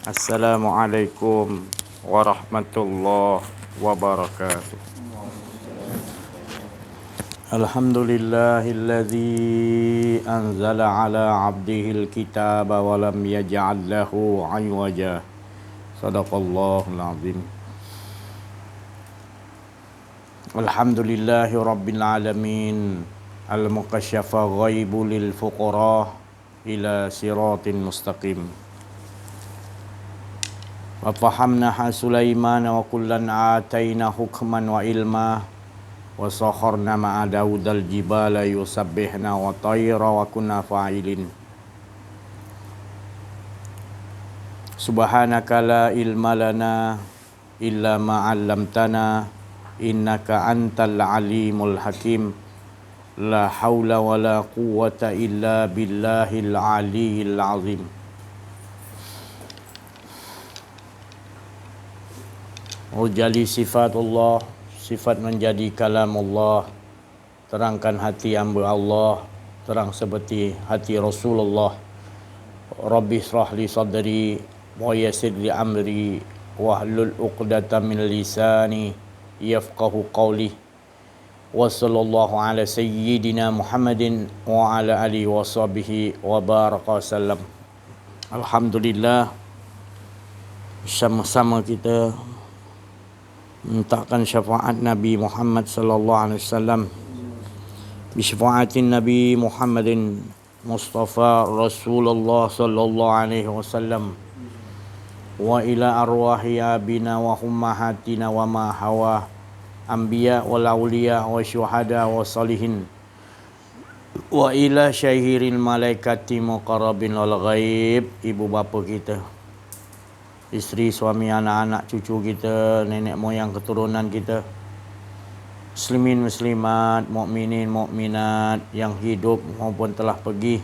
Assalamualaikum warahmatullahi wabarakatuh. Alhamdulillahilladzi anzala ala abdihil kitaba wa lam yaj'al lahu 'iwaja. Shadaqallahul azim. Alhamdulillahi rabbil alamin. Al-mukasyafa ghaibu lil fuqara ila siratin mustaqim. Wa fahamnaha Sulaiman wa kullan ataina hukman wa ilma wa sakharna ma'a Daudal jibala yusabbihna wa tayra wa kunna fa'ilin. Subhanaka la ilma lana illa ma 'allamtana innaka antal alimul hakim. La haula wa la quwwata illa billahil aliyyil azim. Ujali sifat Allah, sifat menjadi kalam Allah, terangkan hati hamba Allah, terang seperti hati Rasulullah. Rabbi shrah li sadri wa yassir li amri wahlul 'uqdatam min lisani yafqahu qawli. Wa sallallahu ala sayyidina Muhammadin wa ala alihi wa sahbihi wa baraka sallam. Alhamdulillah, sama-sama kita mintakan syafaat Nabi Muhammad sallallahu alaihi wasallam bi syafaatin Nabi Muhammadin Mustafa Rasulullah sallallahu alaihi wasallam wa ila arwahi abina wa ummahatina wa ma hawa anbiya wal auliya wa syuhada wa salihin wa ila syahiril malaikati muqarrabin wal ghaib, ibu bapa kita, isteri, suami, anak-anak, cucu kita, nenek moyang, keturunan kita, muslimin, muslimat, mukminin, mukminat yang hidup maupun telah pergi,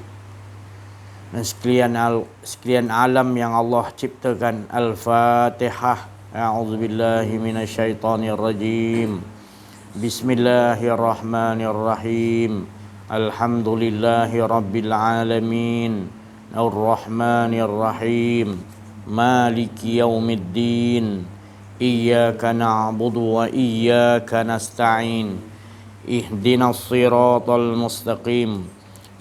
dan sekalian alam yang Allah ciptakan. Al-Fatihah. A'udzubillahi minasyaitonirrajim. Bismillahirrahmanirrahim. Alhamdulillahi rabbil alamin. Ar-Rahmanirrahim. Maliki yaumiddin. Iyyaka na'budu wa iyyaka nasta'in. Ihdinas siratal mustaqim.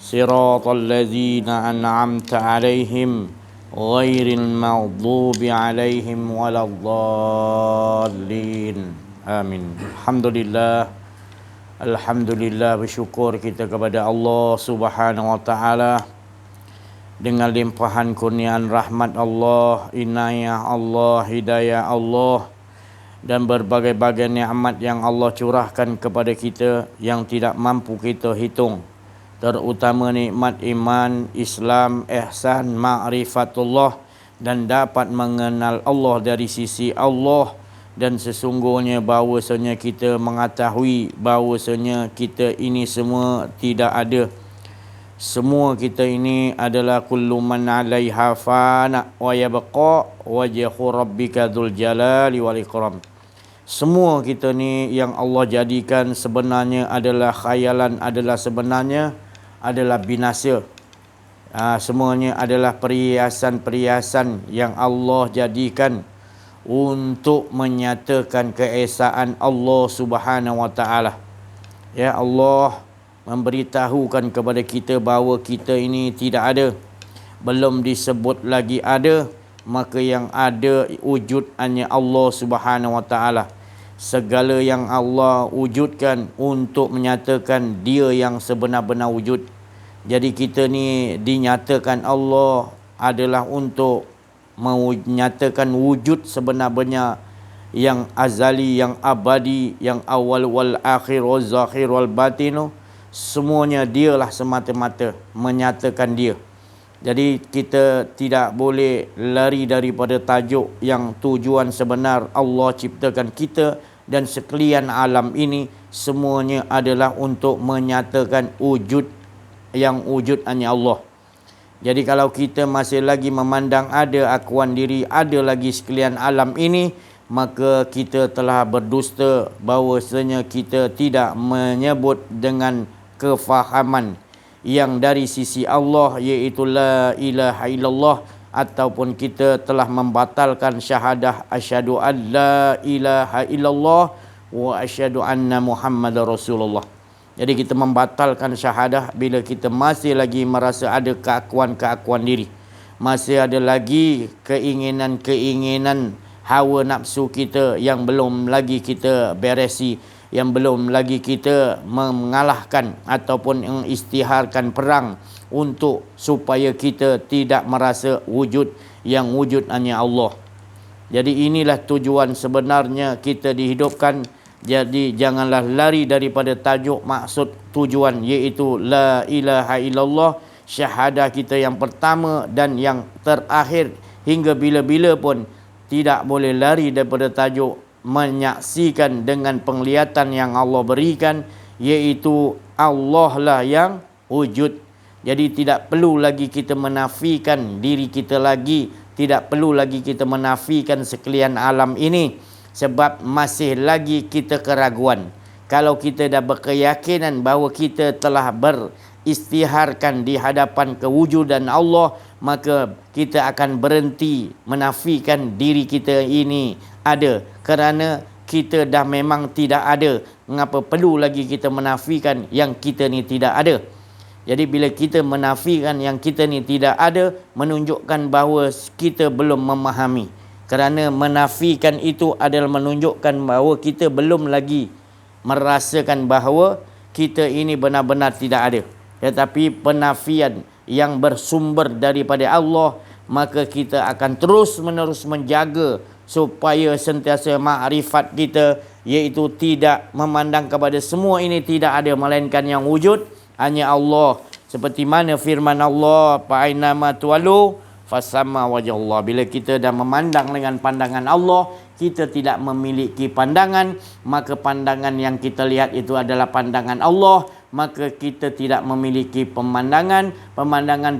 Siratal ladzina an'amta 'alaihim ghairil maghdubi 'alaihim waladdallin. Amin. Alhamdulillah, bersyukur kita kepada Allah Subhanahu wa taala dengan limpahan kurniaan rahmat Allah, inayah Allah, hidayah Allah, dan berbagai-bagai nikmat yang Allah curahkan kepada kita yang tidak mampu kita hitung. Terutama nikmat iman, Islam, ihsan, ma'rifatullah, dan dapat mengenal Allah dari sisi Allah. Dan sesungguhnya bahawasanya kita mengetahui bahawasanya kita ini semua tidak ada. Semua kita ini adalah kullu man 'alaiha fana wa yabqa wajhu rabbika dzul jalali wal ikram. Semua kita ni yang Allah jadikan sebenarnya adalah khayalan, adalah sebenarnya adalah binasa. Semuanya adalah perhiasan-perhiasan yang Allah jadikan untuk menyatakan keesaan Allah Subhanahu wa taala. Ya, Allah memberitahukan kepada kita bahawa kita ini tidak ada, belum disebut lagi ada, maka yang ada wujud hanya Allah Subhanahu wa taala. Segala yang Allah wujudkan untuk menyatakan Dia yang sebenar-benar wujud. Jadi kita ni dinyatakan Allah adalah untuk menyatakan wujud sebenar-benar yang azali, yang abadi, yang awal wal akhir wal zahir wal batinu. Semuanya dialah semata-mata menyatakan Dia. Jadi kita tidak boleh lari daripada tajuk yang tujuan sebenar Allah ciptakan kita dan sekalian alam ini semuanya adalah untuk menyatakan wujud yang wujud hanya Allah. Jadi kalau kita masih lagi memandang ada akuan diri, ada lagi sekalian alam ini, maka kita telah berdusta bahawasanya kita tidak menyebut dengan kefahaman yang dari sisi Allah, iaitu la ilaha illallah ataupun kita telah membatalkan syahadah asyhadu an la ilaha illallah wa asyhadu anna Muhammadar Rasulullah. Jadi kita membatalkan syahadah bila kita masih lagi merasa ada keakuan-keakuan diri. Masih ada lagi keinginan-keinginan hawa nafsu kita yang belum lagi kita beresi, yang belum lagi kita mengalahkan ataupun mengisytiharkan perang untuk supaya kita tidak merasa wujud yang wujud hanya Allah. Jadi inilah tujuan sebenarnya kita dihidupkan. Jadi janganlah lari daripada tajuk maksud tujuan, iaitu la ilaha illallah, syahadah kita yang pertama dan yang terakhir. Hingga bila-bila pun tidak boleh lari daripada tajuk menyaksikan dengan penglihatan yang Allah berikan, iaitu Allah lah yang wujud. Jadi tidak perlu lagi kita menafikan diri kita lagi, tidak perlu lagi kita menafikan sekalian alam ini, sebab masih lagi kita keraguan. Kalau kita dah berkeyakinan bahawa kita telah beristiharkan di hadapan kewujudan Allah, maka kita akan berhenti menafikan diri kita ini ada, kerana kita dah memang tidak ada. Mengapa perlu lagi kita menafikan yang kita ni tidak ada? Jadi bila kita menafikan yang kita ni tidak ada, menunjukkan bahawa kita belum memahami. Kerana menafikan itu adalah menunjukkan bahawa kita belum lagi merasakan bahawa kita ini benar-benar tidak ada. Tetapi penafian yang bersumber daripada Allah, maka kita akan terus-menerus menjaga supaya sentiasa makrifat kita, iaitu tidak memandang kepada semua ini tidak ada, melainkan yang wujud hanya Allah. Seperti mana firman Allah, fa'ainama tuwallu fasamma wajhullah. Bila kita dah memandang dengan pandangan Allah, kita tidak memiliki pandangan, maka pandangan yang kita lihat itu adalah pandangan Allah, maka kita tidak memiliki pemandangan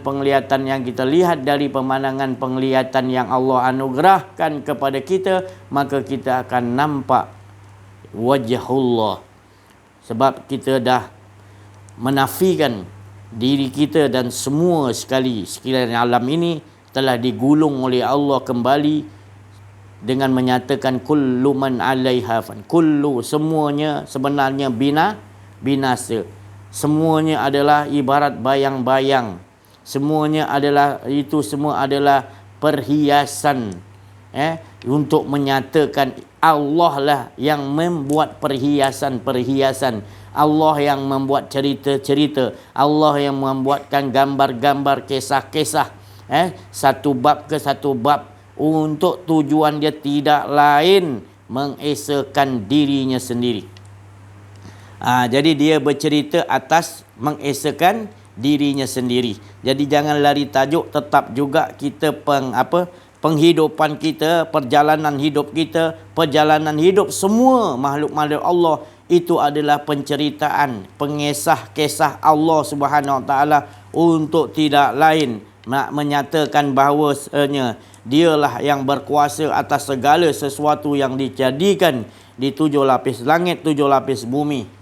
penglihatan yang kita lihat dari pemandangan penglihatan yang Allah anugerahkan kepada kita, maka kita akan nampak wajhullah. Sebab kita dah menafikan diri kita dan semua sekalian alam ini telah digulung oleh Allah kembali dengan menyatakan kullu man 'alaiha fan. Kullu, semuanya sebenarnya binasa. Semuanya adalah ibarat bayang-bayang. Semuanya adalah, itu semua adalah perhiasan, untuk menyatakan Allah lah yang membuat perhiasan-perhiasan. Allah yang membuat cerita-cerita. Allah yang membuatkan gambar-gambar, kisah-kisah. Satu bab ke satu bab. Untuk tujuan dia tidak lain mengesakan dirinya sendiri. Jadi dia bercerita atas mengesakan dirinya sendiri. Jadi jangan lari tajuk, tetap juga kita penghidupan kita, perjalanan hidup kita, perjalanan hidup semua makhluk-makhluk Allah itu adalah penceritaan, pengesah-kesah Allah Subhanahu Wa Taala untuk tidak lain nak menyatakan bahawasanya dialah yang berkuasa atas segala sesuatu yang dijadikan di 7 lapis langit, 7 lapis bumi.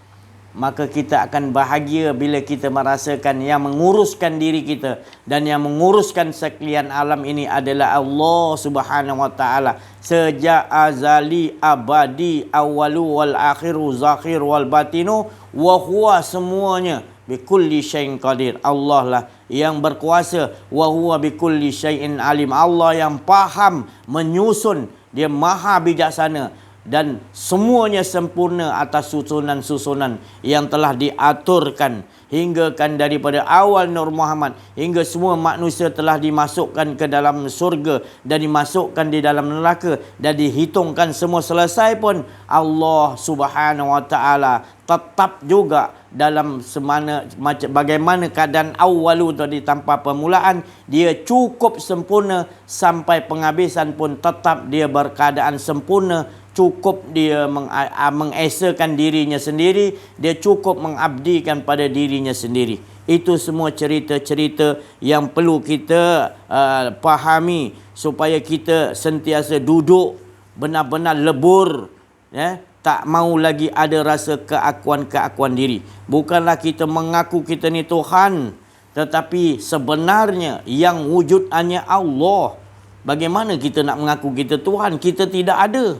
Maka kita akan bahagia bila kita merasakan yang menguruskan diri kita dan yang menguruskan sekalian alam ini adalah Allah Subhanahu Wa Taala. Sejak azali, abadi, awalu wal akhiru, zakhir wal batinu, wa huwa, semuanya bikulli syai'in qadir. Allah lah yang berkuasa, wa huwa bikulli syai'in alim. Allah yang faham, menyusun, dia maha bijaksana dan semuanya sempurna atas susunan-susunan yang telah diaturkan hingga kan daripada awal Nur Muhammad hingga semua manusia telah dimasukkan ke dalam surga dan dimasukkan di dalam neraka dan dihitungkan semua selesai pun, Allah Subhanahu Wa Taala tetap juga dalam bagaimana keadaan awalu tadi tanpa permulaan, dia cukup sempurna sampai penghabisan pun tetap dia berkeadaan sempurna. Cukup dia mengesakan dirinya sendiri, dia cukup mengabdikan pada dirinya sendiri. Itu semua cerita-cerita yang perlu kita fahami supaya kita sentiasa duduk benar-benar lebur, tak mau lagi ada rasa keakuan-keakuan diri. Bukanlah kita mengaku kita ni Tuhan, Tetapi sebenarnya yang wujud hanya Allah. Bagaimana kita nak mengaku kita Tuhan? Kita tidak ada.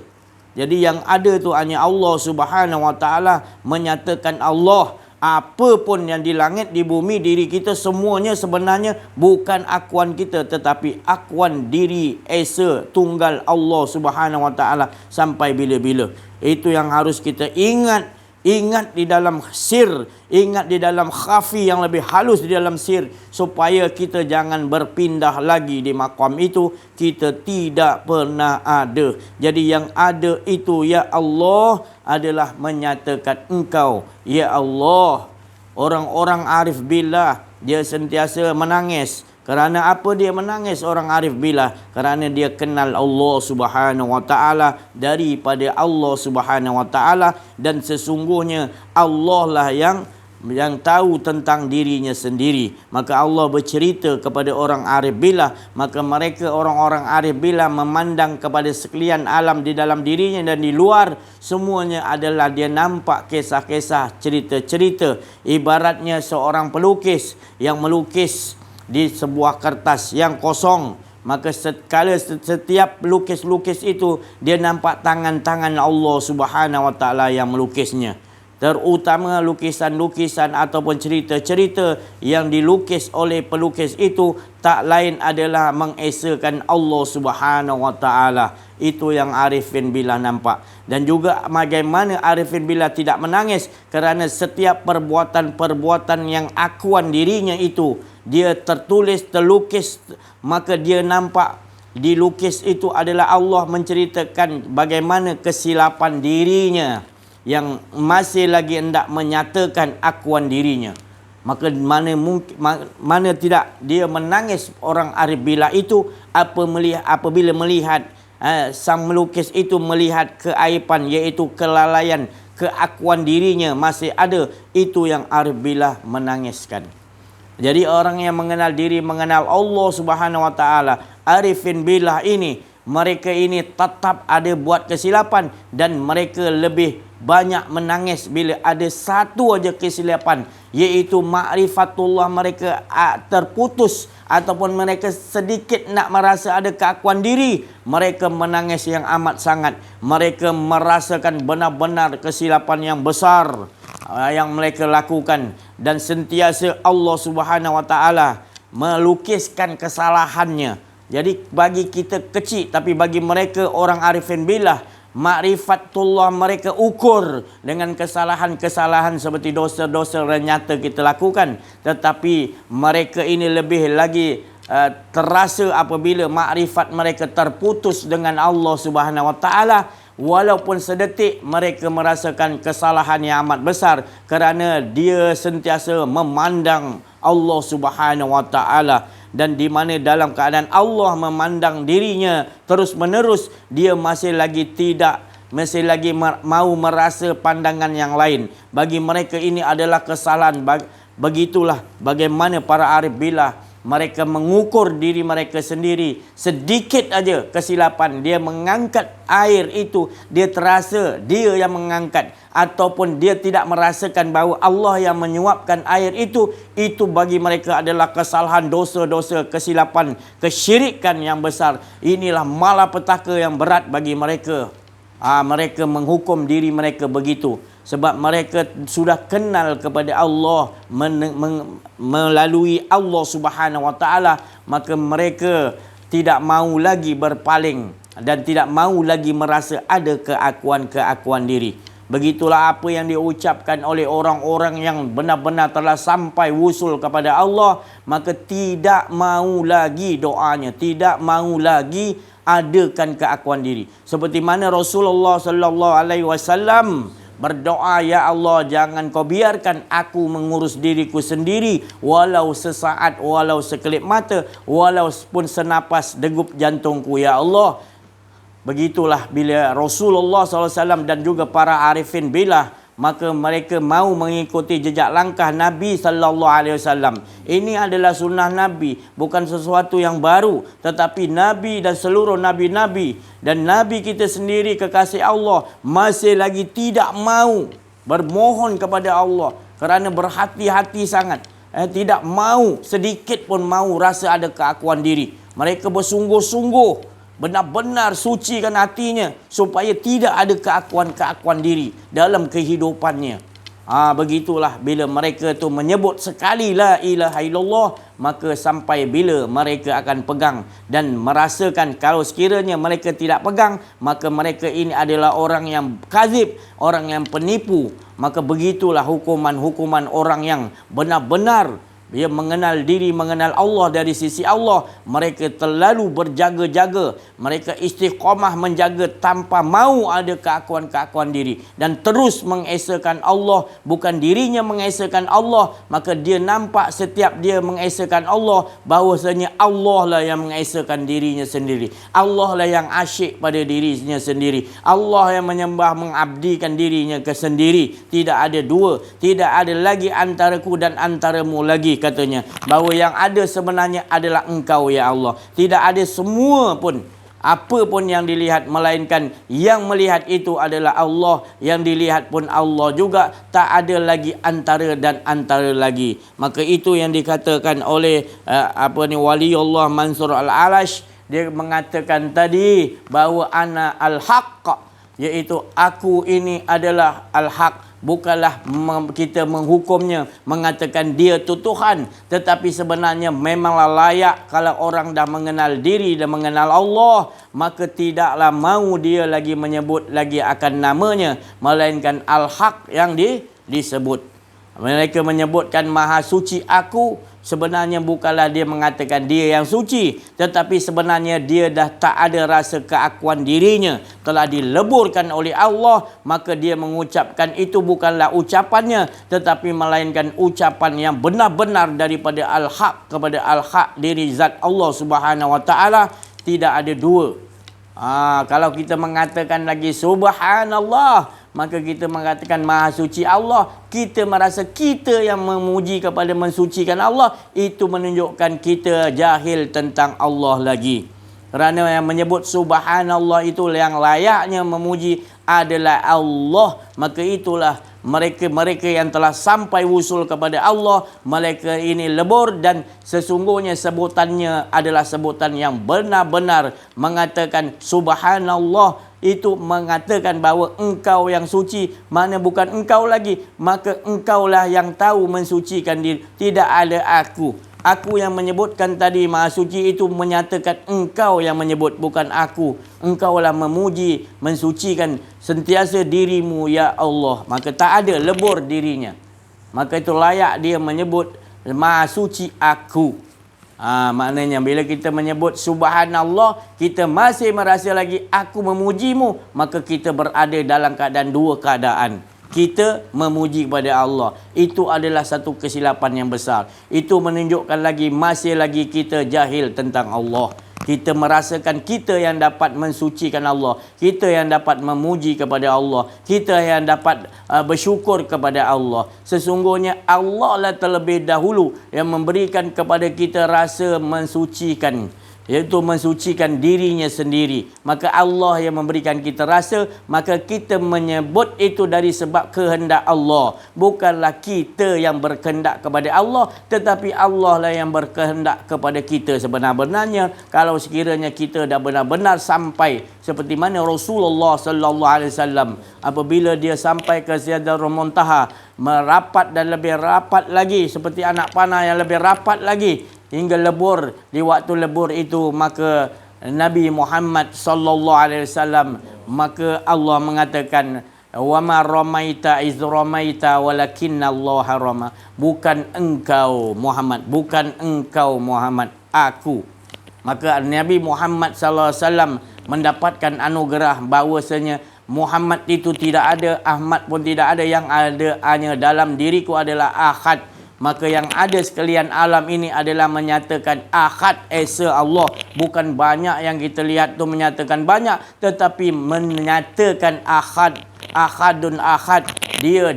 Jadi yang ada tu hanya Allah Subhanahu Wa Taala, menyatakan Allah. Apa pun yang di langit, di bumi, diri kita semuanya sebenarnya bukan akuan kita, tetapi akuan diri Esa Tunggal Allah Subhanahu Wa Taala sampai bila-bila. Itu yang harus kita ingat. Ingat di dalam sir, ingat di dalam khafi yang lebih halus di dalam sir, supaya kita jangan berpindah lagi di maqam itu. Kita tidak pernah ada. Jadi yang ada itu ya Allah adalah menyatakan Engkau ya Allah. Orang-orang arif billah dia sentiasa menangis. Kerana apa dia menangis orang arif billah? Kerana dia kenal Allah Subhanahu Wa Taala daripada Allah Subhanahu Wa Taala, dan sesungguhnya Allah lah yang tahu tentang dirinya sendiri. Maka Allah bercerita kepada orang arif billah, maka mereka orang-orang arif billah memandang kepada sekalian alam di dalam dirinya dan di luar, semuanya adalah dia nampak kisah-kisah, cerita-cerita. Ibaratnya seorang pelukis yang melukis di sebuah kertas yang kosong, maka setiap lukis-lukis itu dia nampak tangan-tangan Allah Subhanahu Wa Taala yang melukisnya. Terutama lukisan-lukisan ataupun cerita-cerita yang dilukis oleh pelukis itu tak lain adalah mengesakan Allah Subhanahu Wa Taala. Itu yang arifin billah nampak. Dan juga bagaimana arifin billah tidak menangis kerana setiap perbuatan-perbuatan yang akuan dirinya itu dia tertulis, terlukis, maka dia nampak dilukis itu adalah Allah menceritakan bagaimana kesilapan dirinya yang masih lagi hendak menyatakan akuan dirinya. Maka mana tidak dia menangis orang arif billah itu apabila melihat sang melukis itu melihat keaiban, iaitu kelalaian, keakuan dirinya masih ada. Itu yang arif billah menangiskan. Jadi orang yang mengenal diri, mengenal Allah Subhanahu Wa Taala, arifin billah ini, mereka ini tetap ada buat kesilapan, dan mereka lebih banyak menangis bila ada satu aja kesilapan, iaitu ma'rifatullah mereka terputus, ataupun mereka sedikit nak merasa ada keakuan diri, mereka menangis yang amat sangat. Mereka merasakan benar-benar kesilapan yang besar yang mereka lakukan, dan sentiasa Allah Subhanahu Wa Taala melukiskan kesalahannya. Jadi bagi kita kecil, tapi bagi mereka orang arifin billah, ma'rifatullah mereka ukur dengan kesalahan-kesalahan seperti dosa-dosa yang nyata kita lakukan. Tetapi mereka ini lebih lagi terasa apabila makrifat mereka terputus dengan Allah Subhanahu Wa Taala. Walaupun sedetik mereka merasakan kesalahan yang amat besar, kerana dia sentiasa memandang Allah Subhanahu Wa Taala, dan di mana dalam keadaan Allah memandang dirinya terus menerus, dia masih lagi mau merasa pandangan yang lain. Bagi mereka ini adalah kesalahan. Begitulah bagaimana para arif billah mereka mengukur diri mereka sendiri. Sedikit aja kesilapan, dia mengangkat air itu, dia terasa dia yang mengangkat, ataupun dia tidak merasakan bahawa Allah yang menyuapkan air itu bagi mereka adalah kesalahan, dosa-dosa, kesilapan, kesyirikan yang besar. Inilah malapetaka yang berat bagi mereka. Mereka menghukum diri mereka begitu. Sebab mereka sudah kenal kepada Allah melalui Allah Subhanahu Wa Taala, maka mereka tidak mahu lagi berpaling dan tidak mahu lagi merasa ada keakuan diri. Begitulah apa yang diucapkan oleh orang-orang yang benar-benar telah sampai wusul kepada Allah, maka tidak mahu lagi doanya, tidak mahu lagi adakan keakuan diri. Seperti mana Rasulullah sallallahu alaihi wasallam berdoa, ya Allah, jangan kau biarkan aku mengurus diriku sendiri, walau sesaat, walau sekelip mata, walaupun senapas degup jantungku, ya Allah. Begitulah bila Rasulullah SAW dan juga para arifin billah, maka mereka mau mengikuti jejak langkah Nabi SAW. Ini adalah sunnah Nabi, bukan sesuatu yang baru, tetapi Nabi dan seluruh Nabi-Nabi dan Nabi kita sendiri kekasih Allah masih lagi tidak mau bermohon kepada Allah kerana berhati-hati sangat. tidak mau, sedikit pun mau rasa ada keakuan diri. Mereka bersungguh-sungguh, benar-benar sucikan hatinya supaya tidak ada keakuan-keakuan diri dalam kehidupannya. Begitulah bila mereka tu menyebut sekali la ilaha illallah, maka sampai bila mereka akan pegang dan merasakan kalau sekiranya mereka tidak pegang, maka mereka ini adalah orang yang kadzib, orang yang penipu. Maka begitulah hukuman-hukuman orang yang benar-benar dia mengenal diri, mengenal Allah dari sisi Allah. Mereka terlalu berjaga-jaga. Mereka istiqamah menjaga tanpa mau ada keakuan-keakuan diri. Dan terus mengesakan Allah. Bukan dirinya mengesakan Allah. Maka dia nampak setiap dia mengesakan Allah, bahawasanya Allah lah yang mengesakan dirinya sendiri. Allah lah yang asyik pada dirinya sendiri. Allah yang menyembah, mengabdikan dirinya ke sendiri. Tidak ada dua. Tidak ada lagi antaraku dan antaramu lagi, katanya, bahawa yang ada sebenarnya adalah Engkau ya Allah. Tidak ada semua pun, apa pun yang dilihat, melainkan yang melihat itu adalah Allah, yang dilihat pun Allah juga. Tak ada lagi antara dan antara lagi. Maka itu yang dikatakan oleh Waliullah Mansur Al-Alash. Dia mengatakan tadi bahawa ana al-haq, iaitu aku ini adalah al-haq. Bukanlah kita menghukumnya, mengatakan dia tu Tuhan. Tetapi sebenarnya memanglah layak kalau orang dah mengenal diri dan mengenal Allah, maka tidaklah mahu dia lagi menyebut lagi akan namanya, melainkan Al-Haq yang disebut. Mereka menyebutkan Maha Suci aku. Sebenarnya bukanlah dia mengatakan dia yang suci, tetapi sebenarnya dia dah tak ada rasa keakuan dirinya, telah dileburkan oleh Allah. Maka dia mengucapkan itu bukanlah ucapannya, tetapi melainkan ucapan yang benar-benar daripada Al-Haq kepada Al-Haq, diri zat Allah Subhanahu Wa Taala. Tidak ada dua. Kalau kita mengatakan lagi Subhanallah, maka kita mengatakan Maha Suci Allah. Kita merasa kita yang memuji kepada mensucikan Allah. Itu menunjukkan kita jahil tentang Allah lagi. Kerana yang menyebut Subhanallah itu yang layaknya memuji adalah Allah. Maka itulah mereka yang telah sampai wusul kepada Allah, mereka ini lebur, dan sesungguhnya sebutannya adalah sebutan yang benar-benar mengatakan Subhanallah. Itu mengatakan bahawa engkau yang suci, mana bukan engkau lagi. Maka engkaulah yang tahu mensucikan diri. Tidak ada aku. Aku yang menyebutkan tadi Maha Suci itu menyatakan engkau yang menyebut, bukan aku. Engkaulah memuji, mensucikan sentiasa dirimu ya Allah. Maka tak ada lebur dirinya. Maka itu layak dia menyebut Maha Suci aku. Maknanya bila kita menyebut Subhanallah, kita masih merasa lagi aku memujimu, maka kita berada dalam keadaan dua keadaan. Kita memuji kepada Allah. Itu adalah satu kesilapan yang besar. Itu menunjukkan lagi masih lagi kita jahil tentang Allah. Kita merasakan kita yang dapat mensucikan Allah. Kita yang dapat memuji kepada Allah. Kita yang dapat bersyukur kepada Allah. Sesungguhnya Allah lah terlebih dahulu yang memberikan kepada kita rasa mensucikan, iaitu mensucikan dirinya sendiri. Maka Allah yang memberikan kita rasa, maka kita menyebut itu dari sebab kehendak Allah. Bukanlah kita yang berkehendak kepada Allah, tetapi Allah lah yang berkehendak kepada kita sebenar-benarnya. Kalau sekiranya kita dah benar-benar sampai seperti mana Rasulullah sallallahu alaihi wasallam apabila dia sampai ke Sidratul Muntaha, merapat dan lebih rapat lagi, seperti anak panah yang lebih rapat lagi, hingga lebur. Di waktu lebur itu maka Nabi Muhammad sallallahu alaihi wasallam, maka Allah mengatakan wa ma ramaita iz ramaita walakinna Allah rama. Bukan engkau Muhammad, bukan engkau Muhammad, aku. Maka Nabi Muhammad sallallahu alaihi wasallam mendapatkan anugerah bahawasanya Muhammad itu tidak ada, Ahmad pun tidak ada, yang ada hanya dalam diriku adalah Ahad. Maka yang ada sekalian alam ini adalah menyatakan Ahad, Esa Allah. Bukan banyak yang kita lihat tu menyatakan banyak, tetapi menyatakan Ahad, Ahadun Ahad. Dia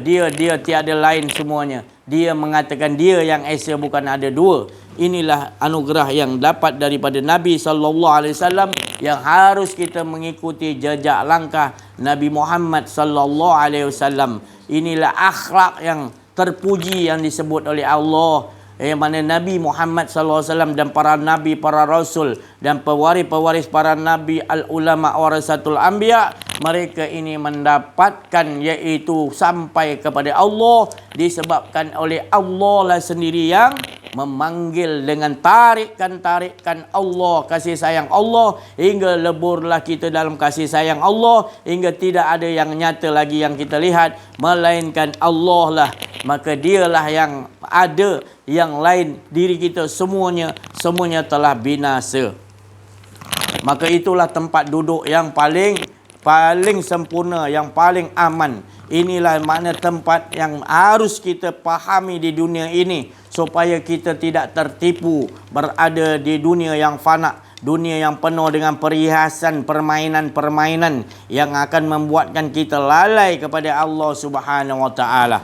tiada lain semuanya. Dia mengatakan dia yang Esa, bukan ada dua. Inilah anugerah yang dapat daripada Nabi sallallahu alaihi wasallam, yang harus kita mengikuti jejak langkah Nabi Muhammad sallallahu alaihi wasallam. Inilah akhlak yang terpuji yang disebut oleh Allah. yang mana Nabi Muhammad SAW dan para nabi, para rasul dan pewaris-pewaris para nabi, al-ulama warasatul anbiya, mereka ini mendapatkan iaitu sampai kepada Allah disebabkan oleh Allah lah sendiri yang memanggil dengan tarikan Allah, kasih sayang Allah, hingga leburlah kita dalam kasih sayang Allah, hingga tidak ada yang nyata lagi yang kita lihat melainkan Allah lah. Maka dialah yang ada, yang lain diri kita semuanya telah binasa. Maka itulah tempat duduk yang paling sempurna, yang paling aman. Inilah makna tempat yang harus kita fahami di dunia ini, supaya kita tidak tertipu berada di dunia yang fana, dunia yang penuh dengan perhiasan, permainan-permainan yang akan membuatkan kita lalai kepada Allah Subhanahu wa taala.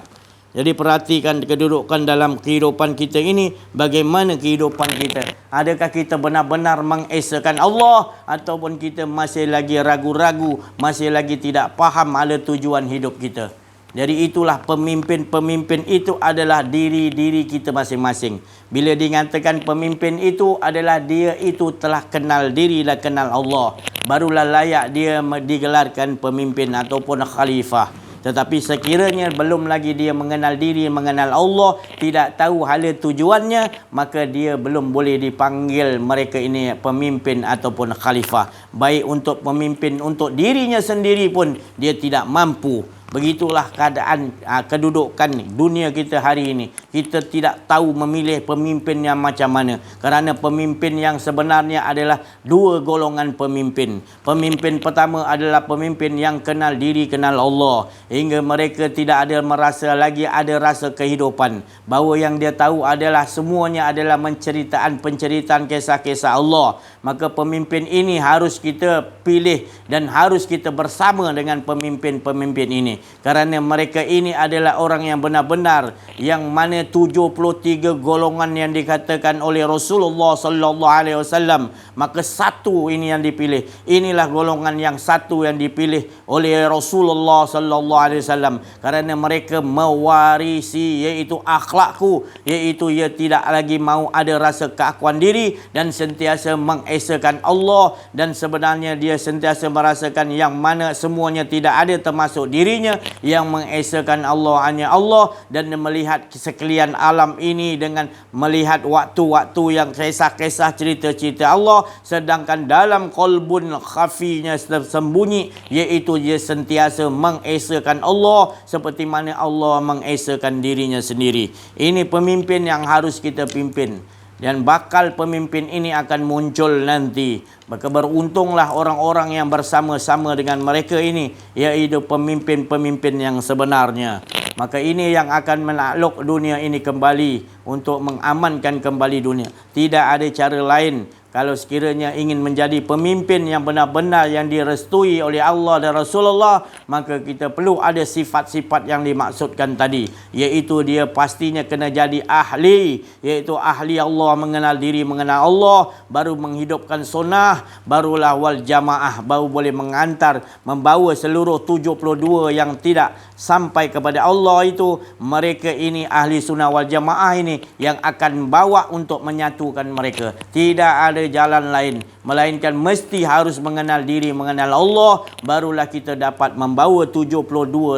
Jadi perhatikan kedudukan dalam kehidupan kita ini, bagaimana kehidupan kita. Adakah kita benar-benar mengesakan Allah, ataupun kita masih lagi ragu-ragu, masih lagi tidak faham ada tujuan hidup kita. Jadi itulah pemimpin itu adalah diri kita masing-masing. Bila dinyatakan pemimpin itu adalah dia itu telah kenal diri dan kenal Allah, barulah layak dia digelarkan pemimpin ataupun khalifah. Tetapi sekiranya belum lagi dia mengenal diri, mengenal Allah, tidak tahu hala tujuannya, maka dia belum boleh dipanggil mereka ini pemimpin ataupun khalifah. Baik untuk pemimpin untuk dirinya sendiri pun dia tidak mampu. Begitulah keadaan kedudukan dunia kita hari ini. Kita tidak tahu memilih pemimpin yang macam mana. Kerana pemimpin yang sebenarnya adalah dua golongan pemimpin. Pemimpin pertama adalah pemimpin yang kenal diri, kenal Allah. Hingga mereka tidak ada merasa lagi ada rasa kehidupan. Bahawa yang dia tahu adalah semuanya adalah penceritaan kisah-kisah Allah. Maka pemimpin ini harus kita pilih dan harus kita bersama dengan pemimpin-pemimpin ini. Kerana mereka ini adalah orang yang benar-benar, yang mana 73 golongan yang dikatakan oleh Rasulullah sallallahu alaihi wasallam, maka satu ini yang dipilih. Inilah golongan yang satu yang dipilih oleh Rasulullah sallallahu alaihi wasallam, kerana mereka mewarisi iaitu akhlakku, iaitu ia tidak lagi mau ada rasa keakuan diri dan sentiasa mengesakan Allah, dan sebenarnya dia sentiasa merasakan yang mana semuanya tidak ada termasuk dirinya yang mengesakan Allah, hanya Allah, dan melihat sekalian alam ini dengan melihat waktu-waktu yang kisah-kisah cerita-cerita Allah, sedangkan dalam qalbun khafinya sembunyi, iaitu dia sentiasa mengesakan Allah seperti mana Allah mengesakan dirinya sendiri. Ini pemimpin yang harus kita pimpin, dan bakal pemimpin ini akan muncul nanti. Maka beruntunglah orang-orang yang bersama-sama dengan mereka ini, iaitu pemimpin-pemimpin yang sebenarnya. Maka ini yang akan menakluk dunia ini kembali, untuk mengamankan kembali dunia. Tidak ada cara lain. Kalau sekiranya ingin menjadi pemimpin yang benar-benar yang direstui oleh Allah dan Rasulullah, maka kita perlu ada sifat-sifat yang dimaksudkan tadi, iaitu dia pastinya kena jadi ahli, iaitu ahli Allah, mengenal diri, mengenal Allah, baru menghidupkan sunnah, barulah wal jamaah, baru boleh mengantar, membawa seluruh 72 yang tidak sampai kepada Allah itu. Mereka ini ahli sunnah wal jamaah ini yang akan bawa untuk menyatukan mereka. Tidak ada jalan lain, melainkan mesti harus mengenal diri, mengenal Allah, barulah kita dapat membawa 72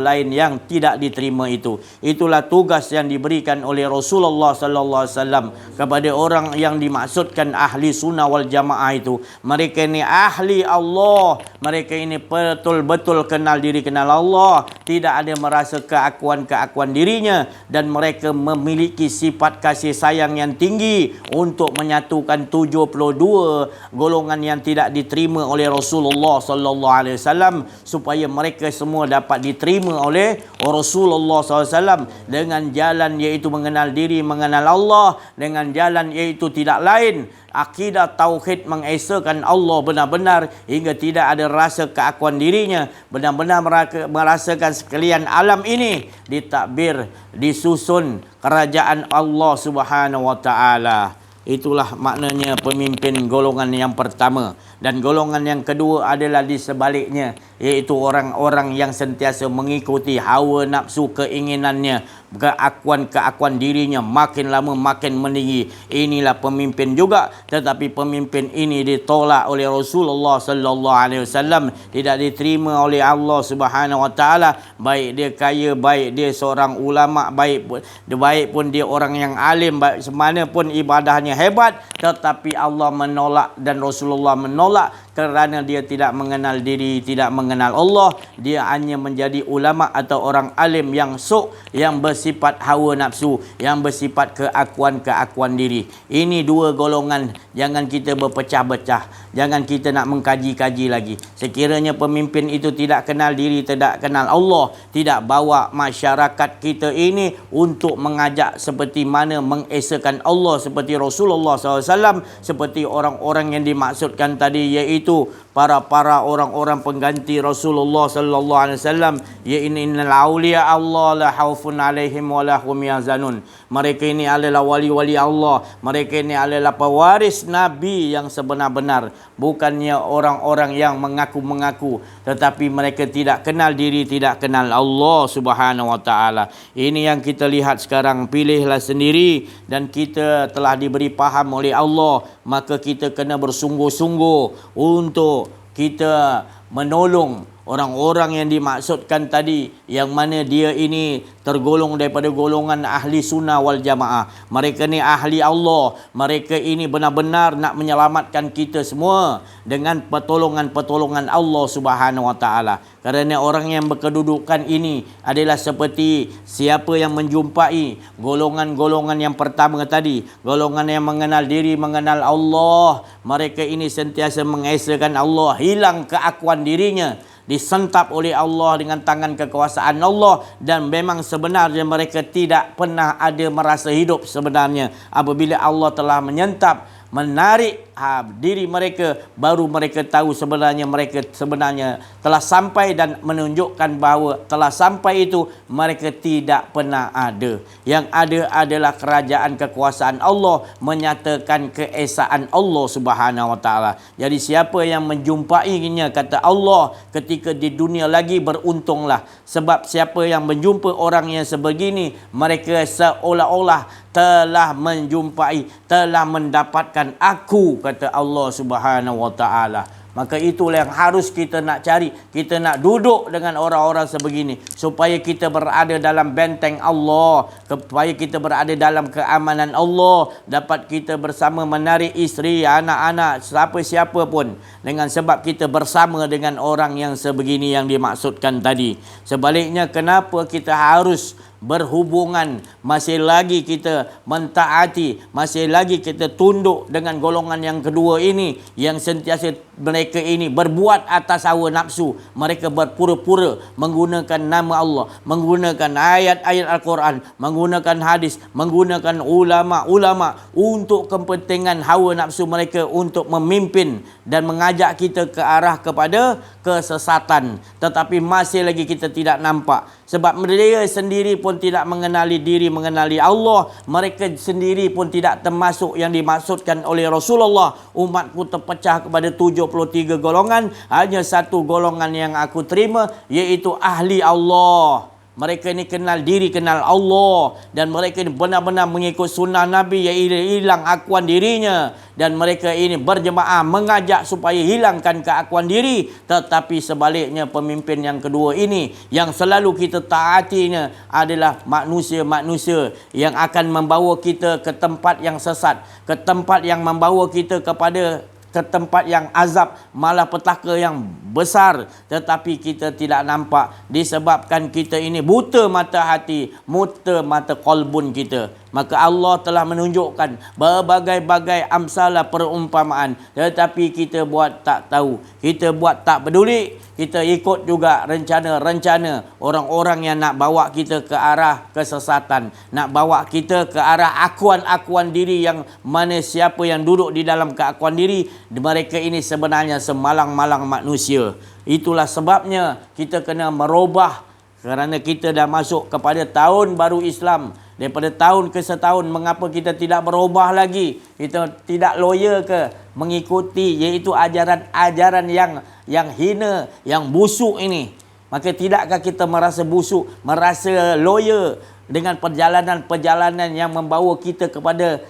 lain yang tidak diterima itu. Itulah tugas yang diberikan oleh Rasulullah sallallahu alaihi wasallam kepada orang yang dimaksudkan ahli sunnah wal jamaah itu. Mereka ini ahli Allah, mereka ini betul-betul kenal diri, kenal Allah, tidak ada merasa keakuan dirinya, dan mereka memiliki sifat kasih sayang yang tinggi untuk menyatukan 72 golongan yang tidak diterima oleh Rasulullah sallallahu alaihi wasallam, supaya mereka semua dapat diterima oleh Rasulullah sallallahu alaihi wasallam dengan jalan iaitu mengenal diri, mengenal Allah, dengan jalan iaitu tidak lain akidah tauhid, mengesakan Allah benar-benar hingga tidak ada rasa keakuan dirinya, benar-benar merasakan sekalian alam ini ditadbir, disusun kerajaan Allah Subhanahu wa taala. Itulah maknanya pemimpin golongan yang pertama. Dan golongan yang kedua adalah di sebaliknya, iaitu orang-orang yang sentiasa mengikuti hawa nafsu keinginannya, keakuan dirinya makin lama makin meninggi. Inilah pemimpin juga, tetapi pemimpin ini ditolak oleh Rasulullah sallallahu alaihi wasallam, tidak diterima oleh Allah Subhanahu wa taala, baik dia kaya, baik dia seorang ulama, baik pun dia orang yang alim, baik semana pun ibadahnya hebat, tetapi Allah menolak dan Rasulullah menolak kerana dia tidak mengenal diri, tidak mengenal Allah. Dia hanya menjadi ulama atau orang alim yang yang bersifat hawa nafsu, yang bersifat keakuan diri. Ini dua golongan, jangan kita berpecah-pecah, jangan kita nak mengkaji-kaji lagi. Sekiranya pemimpin itu tidak kenal diri, tidak kenal Allah, tidak bawa masyarakat kita ini untuk mengajak seperti mana mengesakan Allah seperti Rasulullah SAW, seperti orang-orang yang dimaksudkan tadi, iaitu para orang-orang pengganti Rasulullah sallallahu alaihi wasallam, innal auliya Allah la khaufun alaihim wa la hum yahzanun. Mereka ini adalah wali-wali Allah, mereka ini adalah pewaris Nabi yang sebenar-benar, bukannya orang-orang yang mengaku-mengaku tetapi mereka tidak kenal diri, tidak kenal Allah Subhanahu wa taala. Ini yang kita lihat sekarang. Pilihlah sendiri, dan kita telah diberi faham oleh Allah, maka kita kena bersungguh-sungguh untuk kita menolong orang-orang yang dimaksudkan tadi, yang mana dia ini tergolong daripada golongan ahli sunnah wal jamaah. Mereka ni ahli Allah, mereka ini benar-benar nak menyelamatkan kita semua dengan pertolongan Allah Subhanahu wa taala. Kerana orang yang berkedudukan ini adalah seperti siapa yang menjumpai golongan-golongan yang pertama tadi, golongan yang mengenal diri, mengenal Allah. Mereka ini sentiasa mengesakan Allah, hilang keakuan dirinya, disentap oleh Allah dengan tangan kekuasaan Allah, dan memang sebenarnya mereka tidak pernah ada merasa hidup sebenarnya. Apabila Allah telah menyentap, menarik diri mereka, baru mereka tahu mereka sebenarnya telah sampai, dan menunjukkan bahawa telah sampai itu mereka tidak pernah ada. Yang ada adalah kerajaan kekuasaan Allah, menyatakan keesaan Allah Subhanahu wa taala. Jadi siapa yang menjumpainya, kata Allah, ketika di dunia lagi, beruntunglah. Sebab siapa yang menjumpa orang yang sebegini, mereka seolah-olah telah menjumpai, telah mendapatkan aku, kata Allah Subhanahu wa taala. Maka itulah yang harus kita nak cari. Kita nak duduk dengan orang-orang sebegini supaya kita berada dalam benteng Allah, supaya kita berada dalam keamanan Allah, dapat kita bersama menarik isteri, anak-anak, siapa-siapa pun, dengan sebab kita bersama dengan orang yang sebegini yang dimaksudkan tadi. Sebaliknya, kenapa kita harus berhubungan, masih lagi kita mentaati, masih lagi kita tunduk dengan golongan yang kedua ini, yang sentiasa mereka ini berbuat atas hawa nafsu. Mereka berpura-pura menggunakan nama Allah, menggunakan ayat-ayat Al-Quran, menggunakan hadis, menggunakan ulama-ulama untuk kepentingan hawa nafsu mereka, untuk memimpin dan mengajak kita ke arah kepada kesesatan. Tetapi masih lagi kita tidak nampak, sebab mereka sendiri pun tidak mengenali diri, mengenali Allah. Mereka sendiri pun tidak termasuk yang dimaksudkan oleh Rasulullah. Umatku terpecah kepada 73 golongan, hanya satu golongan yang aku terima, iaitu ahli Allah. Mereka ini kenal diri, kenal Allah, dan mereka ini benar-benar mengikut sunnah Nabi, iaitu hilang akuan dirinya. Dan mereka ini berjemaah mengajak supaya hilangkan keakuan diri. Tetapi sebaliknya, pemimpin yang kedua ini, yang selalu kita taatinya, adalah manusia-manusia yang akan membawa kita ke tempat yang sesat, ke tempat yang membawa kita ke tempat yang azab, malapetaka yang besar. Tetapi kita tidak nampak, disebabkan kita ini buta mata hati, buta mata qalbun kita. Maka Allah telah menunjukkan berbagai-bagai amsalah perumpamaan, tetapi kita buat tak tahu, kita buat tak peduli. Kita ikut juga rencana-rencana orang-orang yang nak bawa kita ke arah kesesatan, nak bawa kita ke arah akuan-akuan diri, yang mana siapa yang duduk di dalam keakuan diri, mereka ini sebenarnya semalang-malang manusia. Itulah sebabnya kita kena merubah, kerana kita dah masuk kepada tahun baru Islam. Daripada tahun ke setahun, mengapa kita tidak berubah lagi? Kita tidak loyal ke mengikuti, iaitu ajaran-ajaran yang hina, yang busuk ini? Maka tidakkah kita merasa busuk, merasa loyal dengan perjalanan-perjalanan yang membawa kita kepada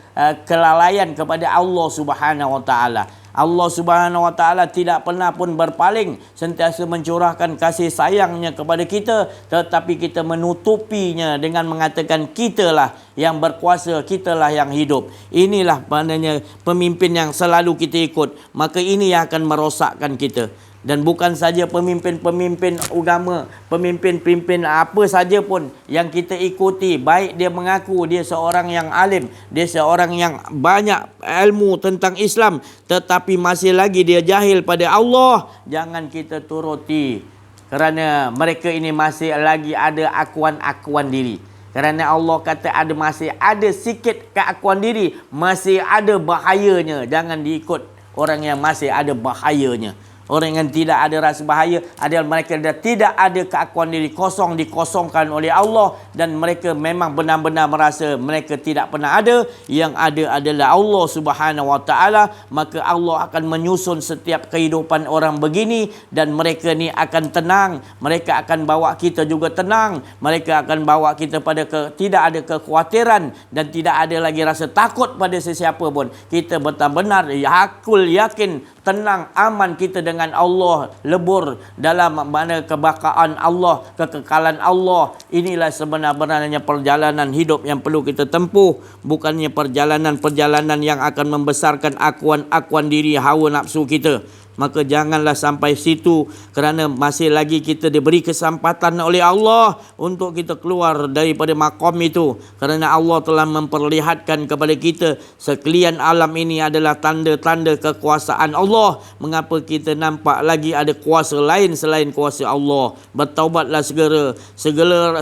kelalaian kepada Allah Subhanahu Wa Taala. Allah Subhanahu Wa Taala tidak pernah pun berpaling, sentiasa mencurahkan kasih sayangnya kepada kita, tetapi kita menutupinya dengan mengatakan kitalah yang berkuasa, kitalah yang hidup. Inilah maknanya pemimpin yang selalu kita ikut, maka ini yang akan merosakkan kita. Dan bukan saja pemimpin-pemimpin agama, pemimpin-pemimpin apa saja pun yang kita ikuti, baik dia mengaku dia seorang yang alim, dia seorang yang banyak ilmu tentang Islam, tetapi masih lagi dia jahil pada Allah, jangan kita turuti, kerana mereka ini masih lagi ada akuan-akuan diri. Kerana Allah kata masih ada sikit keakuan diri, masih ada bahayanya. Jangan diikut orang yang masih ada bahayanya. Orang yang tidak ada rasa bahaya adalah mereka tidak ada keakuan diri, kosong, dikosongkan oleh Allah, dan mereka memang benar-benar merasa mereka tidak pernah ada. Yang ada adalah Allah Subhanahu Wa Taala. Maka Allah akan menyusun setiap kehidupan orang begini, dan mereka ni akan tenang. Mereka akan bawa kita juga tenang. Mereka akan bawa kita pada tidak ada kekhawatiran dan tidak ada lagi rasa takut pada sesiapa pun. Kita benar-benar hakul yakin, tenang, aman kita dengan Allah, lebur dalam mana kebakaan Allah, kekekalan Allah. Inilah sebenar-benarnya perjalanan hidup yang perlu kita tempuh, bukannya perjalanan-perjalanan yang akan membesarkan akuan-akuan diri hawa nafsu kita. Maka janganlah sampai situ, kerana masih lagi kita diberi kesempatan oleh Allah untuk kita keluar daripada makom itu. Kerana Allah telah memperlihatkan kepada kita sekalian alam ini adalah tanda-tanda kekuasaan Allah. Mengapa kita nampak lagi ada kuasa lain selain kuasa Allah? Bertaubatlah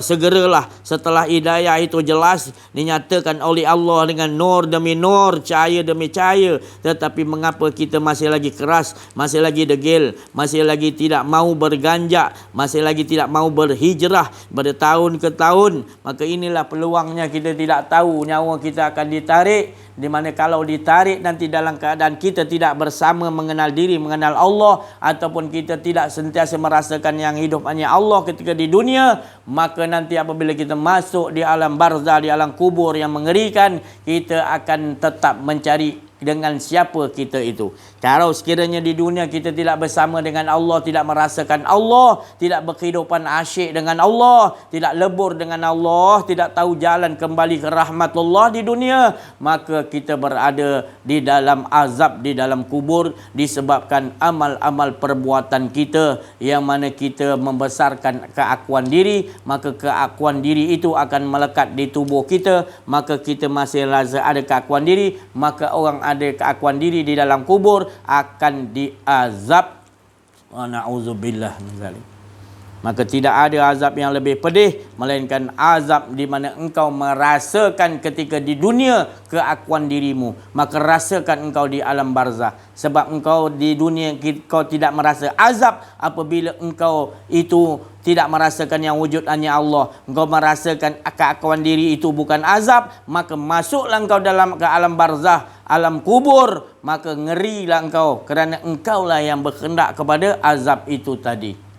segeralah setelah hidayah itu jelas dinyatakan oleh Allah dengan nur demi nur, cahaya demi cahaya. Tetapi mengapa kita masih lagi keras, masih lagi degil, masih lagi tidak mau berganjak, masih lagi tidak mau berhijrah pada tahun ke tahun? Maka inilah peluangnya, kita tidak tahu nyawa kita akan ditarik. Di mana kalau ditarik nanti dalam keadaan kita tidak bersama mengenal diri, mengenal Allah, ataupun kita tidak sentiasa merasakan yang hidup hanya Allah ketika di dunia, maka nanti apabila kita masuk di alam barzah, di alam kubur yang mengerikan, kita akan tetap mencari dengan siapa kita itu. Kalau sekiranya di dunia kita tidak bersama dengan Allah, tidak merasakan Allah, tidak berkehidupan asyik dengan Allah, tidak lebur dengan Allah, tidak tahu jalan kembali ke rahmatullah di dunia, maka kita berada di dalam azab di dalam kubur disebabkan amal-amal perbuatan kita, yang mana kita membesarkan keakuan diri. Maka keakuan diri itu akan melekat di tubuh kita, maka kita masih ada keakuan diri, maka orang ada keakuan diri di dalam kubur akan diazab. Wa na'udzubillah min zalik. Maka tidak ada azab yang lebih pedih melainkan azab di mana engkau merasakan ketika di dunia keakuan dirimu, maka rasakan engkau di alam barzah. Sebab engkau di dunia kau tidak merasa azab apabila engkau itu tidak merasakan yang wujud hanya Allah. Engkau merasakan keakuan diri itu bukan azab, maka masuklah engkau dalam ke alam barzah, alam kubur, maka ngerilah engkau, kerana engkaulah yang berkehendak kepada azab itu tadi.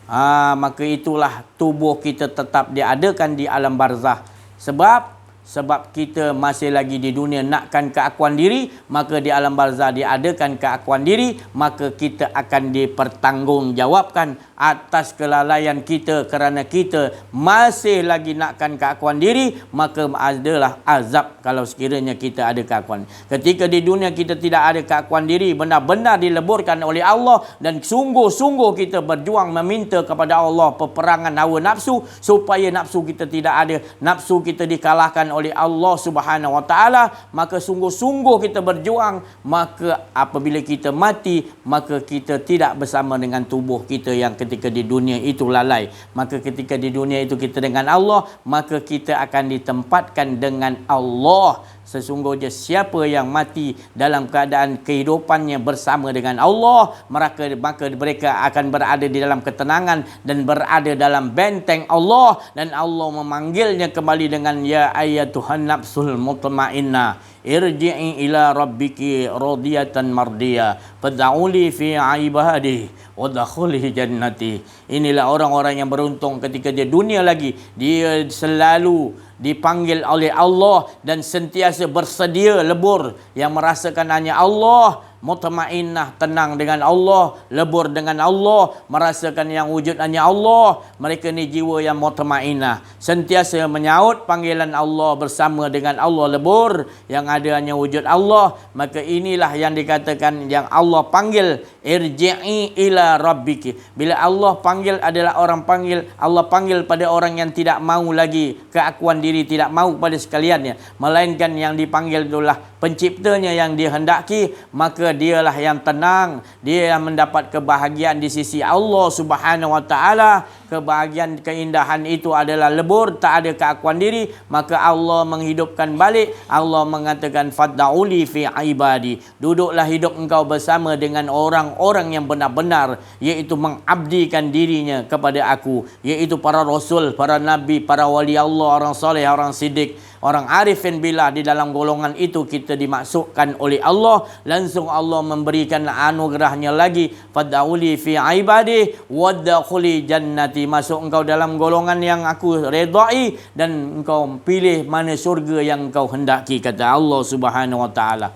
Maka itulah tubuh kita tetap diadakan di alam barzah. Sebab kita masih lagi di dunia nakkan keakuan diri, maka di alam barzah diadakan keakuan diri, maka kita akan dipertanggungjawabkan atas kelalaian kita. Kerana kita masih lagi nakkan keakuan diri, maka adalah azab kalau sekiranya kita ada keakuan. Ketika di dunia kita tidak ada keakuan diri, benar-benar dileburkan oleh Allah, dan sungguh-sungguh kita berjuang meminta kepada Allah peperangan hawa nafsu, supaya nafsu kita tidak ada, nafsu kita dikalahkan oleh Allah Subhanahu Wa Taala, maka sungguh-sungguh kita berjuang. Maka apabila kita mati, maka kita tidak bersama dengan tubuh kita yang ketika di dunia itu lalai. Maka ketika di dunia itu kita dengan Allah, maka kita akan ditempatkan dengan Allah. Sesungguhnya siapa yang mati dalam keadaan kehidupannya bersama dengan Allah, maka mereka akan berada di dalam ketenangan dan berada dalam benteng Allah, dan Allah memanggilnya kembali dengan ya ayyatuhan nafsul mutmainnah, irji'i ila rabbiki radiyatan mardiya fad'uli fi ibadihi wadkhuli jannati. Inilah orang-orang yang beruntung ketika dia dunia lagi, dia selalu dipanggil oleh Allah dan sentiasa bersedia lebur, yang merasakan hanya Allah, mutmainnah, tenang dengan Allah, lebur dengan Allah, merasakan yang wujud hanya Allah. Mereka ni jiwa yang mutmainnah, sentiasa menyaut panggilan Allah, bersama dengan Allah, lebur, yang ada hanya wujud Allah. Maka inilah yang dikatakan yang Allah panggil, irji'i ila rabbiki. Bila Allah panggil adalah orang panggil, Allah panggil pada orang yang tidak mahu lagi keakuan diri, tidak mahu pada sekaliannya, melainkan yang dipanggil itulah penciptanya yang dihendaki. Maka dialah yang tenang, dia yang mendapat kebahagiaan di sisi Allah Subhanahu wa taala. Kebahagiaan, keindahan itu adalah lebur, tak ada keakuan diri. Maka Allah menghidupkan balik. Allah mengatakan fad'uli fi ibadi, duduklah hidup engkau bersama dengan orang-orang yang benar-benar, iaitu mengabdikan dirinya kepada aku, iaitu para rasul, para nabi, para wali Allah, orang soleh, orang siddiq, orang arifin billah. Di dalam golongan itu kita dimasukkan oleh Allah. Langsung Allah memberikan anugerahnya lagi, fad'uli fi ibadi wadkhuli jannati, masuk engkau dalam golongan yang aku redai dan engkau pilih mana syurga yang engkau hendaki, kata Allah Subhanahu wa taala.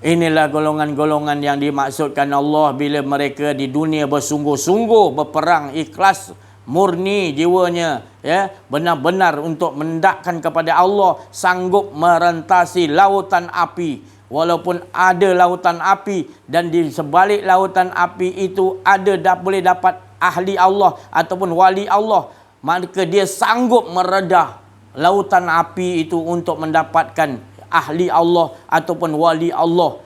Inilah golongan-golongan yang dimaksudkan Allah bila mereka di dunia bersungguh-sungguh berperang, ikhlas, murni jiwanya, ya, benar-benar untuk mendakkan kepada Allah, sanggup merentasi lautan api. Walaupun ada lautan api dan di sebalik lautan api itu ada boleh dapat ahli Allah ataupun wali Allah, maka dia sanggup meredah lautan api itu untuk mendapatkan ahli Allah ataupun wali Allah.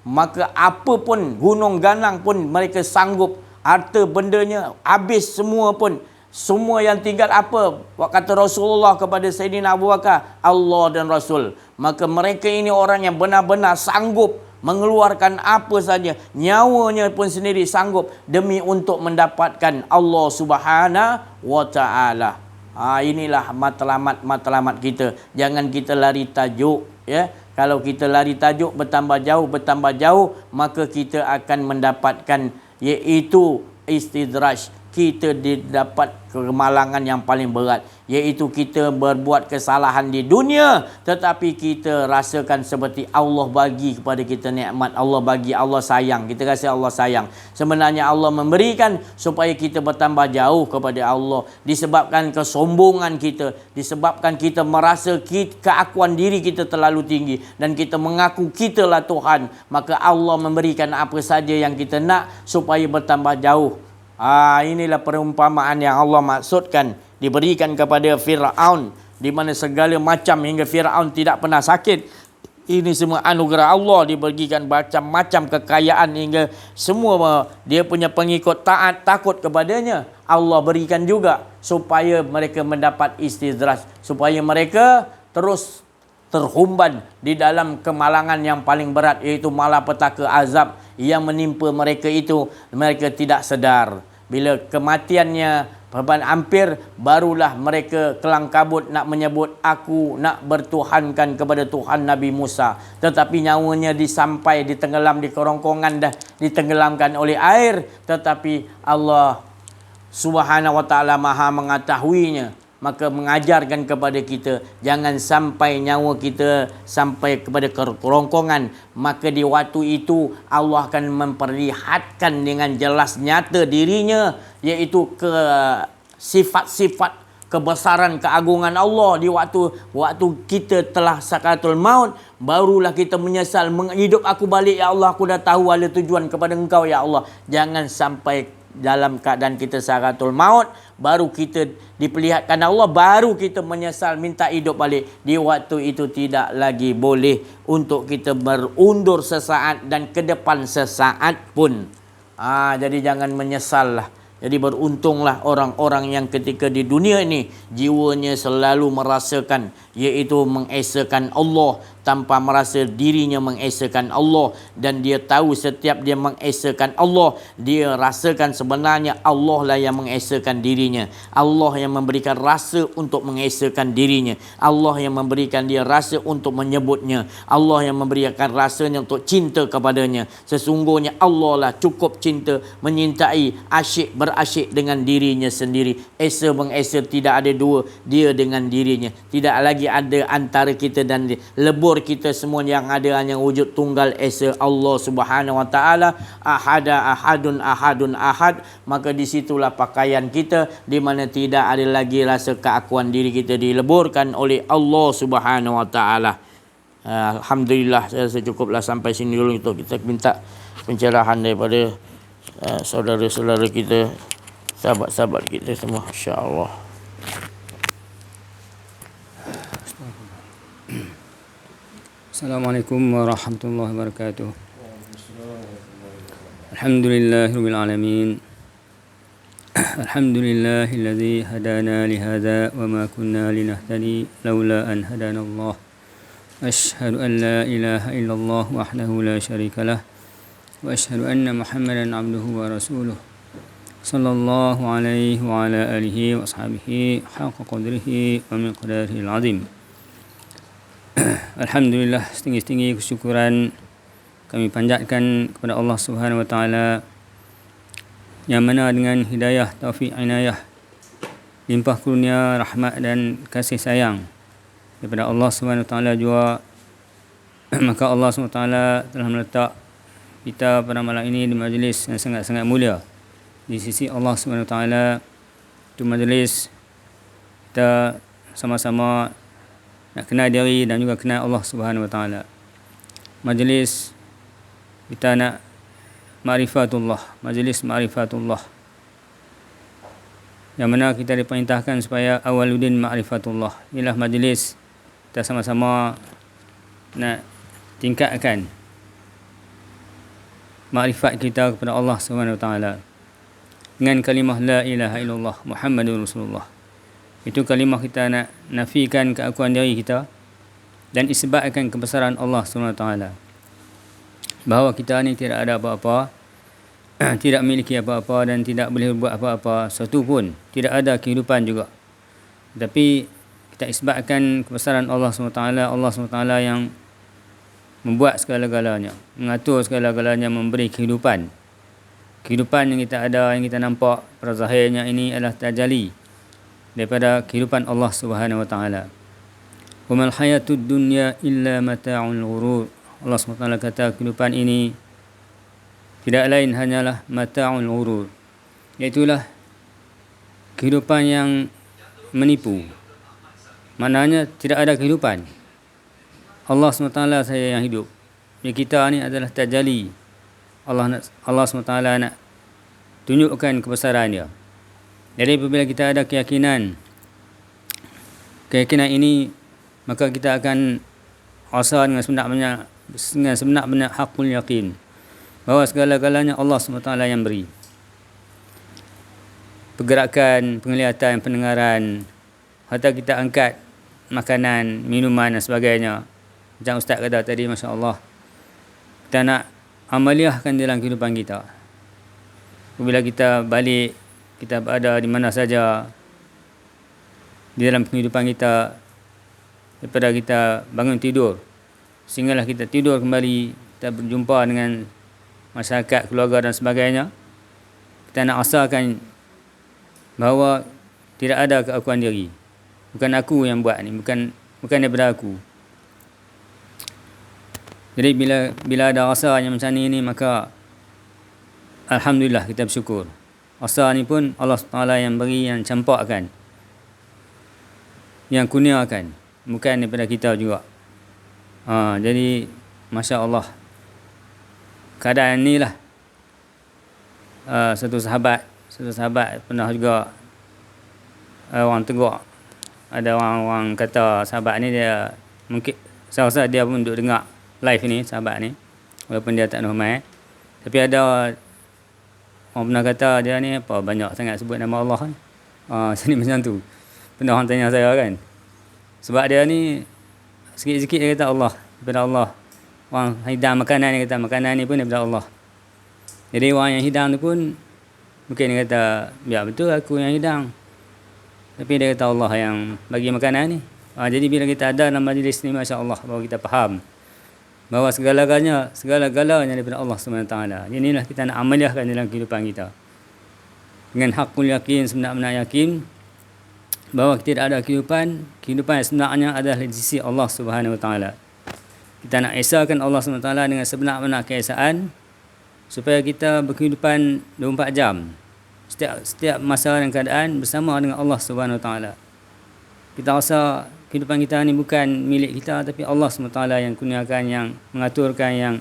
Maka apa pun, gunung ganang pun mereka sanggup, harta bendanya habis semua pun, semua yang tinggal apa? Kata Rasulullah kepada Sayyidina Abu Bakar, Allah dan Rasul. Maka mereka ini orang yang benar-benar sanggup mengeluarkan apa saja, nyawanya pun sendiri sanggup demi untuk mendapatkan Allah Subhanahu wa taala. Inilah matlamat kita. Jangan kita lari tajuk, ya. Kalau kita lari tajuk bertambah jauh, maka kita akan mendapatkan iaitu istidraj. Kita didapat kemalangan yang paling berat, iaitu kita berbuat kesalahan di dunia tetapi kita rasakan seperti Allah bagi kepada kita nikmat, Allah bagi, Allah sayang, kita rasa Allah sayang. Sebenarnya Allah memberikan supaya kita bertambah jauh kepada Allah. Disebabkan kesombongan kita, disebabkan kita merasa keakuan diri kita terlalu tinggi dan kita mengaku kitalah Tuhan, maka Allah memberikan apa saja yang kita nak supaya bertambah jauh. Inilah perumpamaan yang Allah maksudkan diberikan kepada Fir'aun, di mana segala macam hingga Fir'aun tidak pernah sakit. Ini semua anugerah Allah, diberikan macam-macam kekayaan hingga semua dia punya pengikut taat, takut kepadanya. Allah berikan juga supaya mereka mendapat istidraj, supaya mereka terus terhumban di dalam kemalangan yang paling berat, iaitu malapetaka, azab yang menimpa mereka itu. Mereka tidak sedar. Bila kematiannya hampir, barulah mereka kelang kabut nak menyebut, aku nak bertuhankan kepada Tuhan Nabi Musa. Tetapi nyawanya disampai, ditenggelam di kerongkongan, dah ditenggelamkan oleh air. Tetapi Allah Subhanahu wa taala Maha mengetahuinya, maka mengajarkan kepada kita jangan sampai nyawa kita sampai kepada kerongkongan. Maka di waktu itu Allah akan memperlihatkan dengan jelas nyata dirinya, iaitu ke sifat-sifat kebesaran, keagungan Allah. Di waktu kita telah sakaratul maut, barulah kita menyesal, hidup aku balik ya Allah, aku dah tahu ada tujuan kepada Engkau ya Allah. Jangan sampai dalam keadaan kita sakaratul maut baru kita diperlihatkan Allah, baru kita menyesal minta hidup balik. Di waktu itu tidak lagi boleh untuk kita berundur sesaat dan ke depan sesaat pun. Jadi jangan menyesal lah. Jadi beruntunglah orang-orang yang ketika di dunia ini jiwanya selalu merasakan, iaitu mengesakan Allah tanpa merasa dirinya mengesakan Allah, dan dia tahu setiap dia mengesakan Allah, dia rasakan sebenarnya Allah lah yang mengesakan dirinya. Allah yang memberikan rasa untuk mengesakan dirinya. Allah yang memberikan dia rasa untuk menyebutnya. Allah yang memberikan rasanya untuk cinta kepadanya. Sesungguhnya Allah lah cukup cinta, menyintai, asyik berasyik dengan dirinya sendiri. Esa mengesa, tidak ada dua, dia dengan dirinya. Tidak lagi ada antara kita dan dia. Lebur kita semua yang ada hanya wujud tunggal esa Allah Subhanahu Wa Taala, ahadun ahad. Maka disitulah pakaian kita, di mana tidak ada lagi rasa keakuan diri kita, dileburkan oleh Allah Subhanahu Wa Taala. Alhamdulillah, saya rasa cukuplah sampai sini dulu. Untuk kita minta pencerahan daripada saudara-saudara kita, sahabat-sahabat kita semua, insya-Allah. Assalamualaikum warahmatullahi wabarakatuh. Alhamdulillahirabbil alamin. Alhamdulillahilladzi hadana li hadza wa ma kunna linahtadi laula an hadana Allah. Asyhadu an la ilaha illallah wahdahu la syarika lah wa asyhadu anna Muhammadan abduhu wa rasuluh. Sallallahu alaihi wa ala alihi wa ashabihi haqqa qadrihi wa miqdarihil azim. Alhamdulillah, setinggi-tinggi kesyukuran kami panjatkan kepada Allah Subhanahu Wa Taala, yang mana dengan hidayah, taufik, inayah, limpah kurnia, rahmat dan kasih sayang daripada Allah Subhanahu Wa Taala juga, maka Allah Subhanahu Wa Taala telah meletak kita pada malam ini di majlis yang sangat-sangat mulia di sisi Allah Subhanahu Wa Taala. Itu majlis kita sama-sama nak kenal diri dan juga kenal Allah Subhanahu Wa Taala. Majlis kita nak ma'rifatullah, majlis ma'rifatullah, yang mana kita diperintahkan supaya awaludin ma'rifatullah. Inilah majlis kita sama-sama nak tingkatkan ma'rifat kita kepada Allah Subhanahu Wa Taala dengan kalimah la ilaha illallah Muhammadur Rasulullah. Itu kalimah kita nak nafikan keakuan diri kita dan isbatkan kebesaran Allah SWT, bahawa kita ni tidak ada apa-apa, tidak memiliki apa-apa dan tidak boleh buat apa-apa, satu pun tidak ada kehidupan juga. Tapi kita isbatkan kebesaran Allah SWT. Allah SWT yang membuat segala-galanya, mengatur segala-galanya, memberi kehidupan. Kehidupan yang kita ada, yang kita nampak pada zahirnya ini adalah tajali daripada kehidupan Allah Subhanahu Wa Taala. Wa mal hayatud dunya illa mata'ul ghurur. Allah SWT kata kehidupan ini tidak lain hanyalah mata'ul ghurur, iaitulah kehidupan yang menipu. Maknanya tidak ada kehidupan. Allah SWT saja yang hidup. Yang kita ni adalah tajali. Allah SWT nak tunjukkan kebesaran dia. Jadi apabila kita ada keyakinan ini, maka kita akan rasa dengan sebenar-benar hakul yakin bahawa segala-galanya Allah SWT yang beri. Pergerakan, penglihatan, pendengaran, hatta kita angkat makanan, minuman dan sebagainya. Macam Ustaz kata tadi, Masya Allah, kita nak amaliahkan dalam kehidupan kita. Apabila kita balik, kita berada di mana saja di dalam kehidupan kita, daripada kita bangun tidur sehinggalah kita tidur kembali, kita berjumpa dengan masyarakat, keluarga dan sebagainya, kita nak rasakan bahawa tidak ada keakuan diri. Bukan aku yang buat ni, bukan daripada aku. Jadi bila ada rasa yang macam ni, maka alhamdulillah, kita bersyukur. Rasa ni pun Allah SWT yang beri, yang campakkan, yang kurniakan, bukan daripada kita juga. Jadi Masya Allah, keadaan ni lah. Satu sahabat pernah juga orang tegur. Ada orang kata sahabat ni dia, mungkin saya rasa dia pun duduk dengar live ni, sahabat ni, walaupun dia tak normal. Tapi ada orang pernah kata dia ni apa banyak sangat sebut nama Allah kan. Sini macam tu. Pernah orang tanya saya kan. Sebab dia ni sikit-sikit dia kata Allah, daripada Allah. Orang hidang makanan dia kata makanan ni pun daripada Allah. Jadi orang yang hidang tu pun mungkin dia kata biar betul aku yang hidang. Tapi dia kata Allah yang bagi makanan ni. Jadi bila kita ada dalam majlis ni masya-Allah baru kita faham bahawa segala-galanya daripada Allah SWT. Inilah kita nak amaliahkan dalam kehidupan kita. Dengan hakul yakin, sebenar-benar yakin bahawa tidak ada kehidupan yang sebenarnya adalah di sisi Allah SWT. Kita nak esakan Allah SWT dengan sebenar-benar keesaan supaya kita berkehidupan 24 jam. Setiap masa dan keadaan bersama dengan Allah SWT. Kita rasa kehidupan kita ni bukan milik kita, tapi Allah SWT yang kurniakan, yang mengaturkan,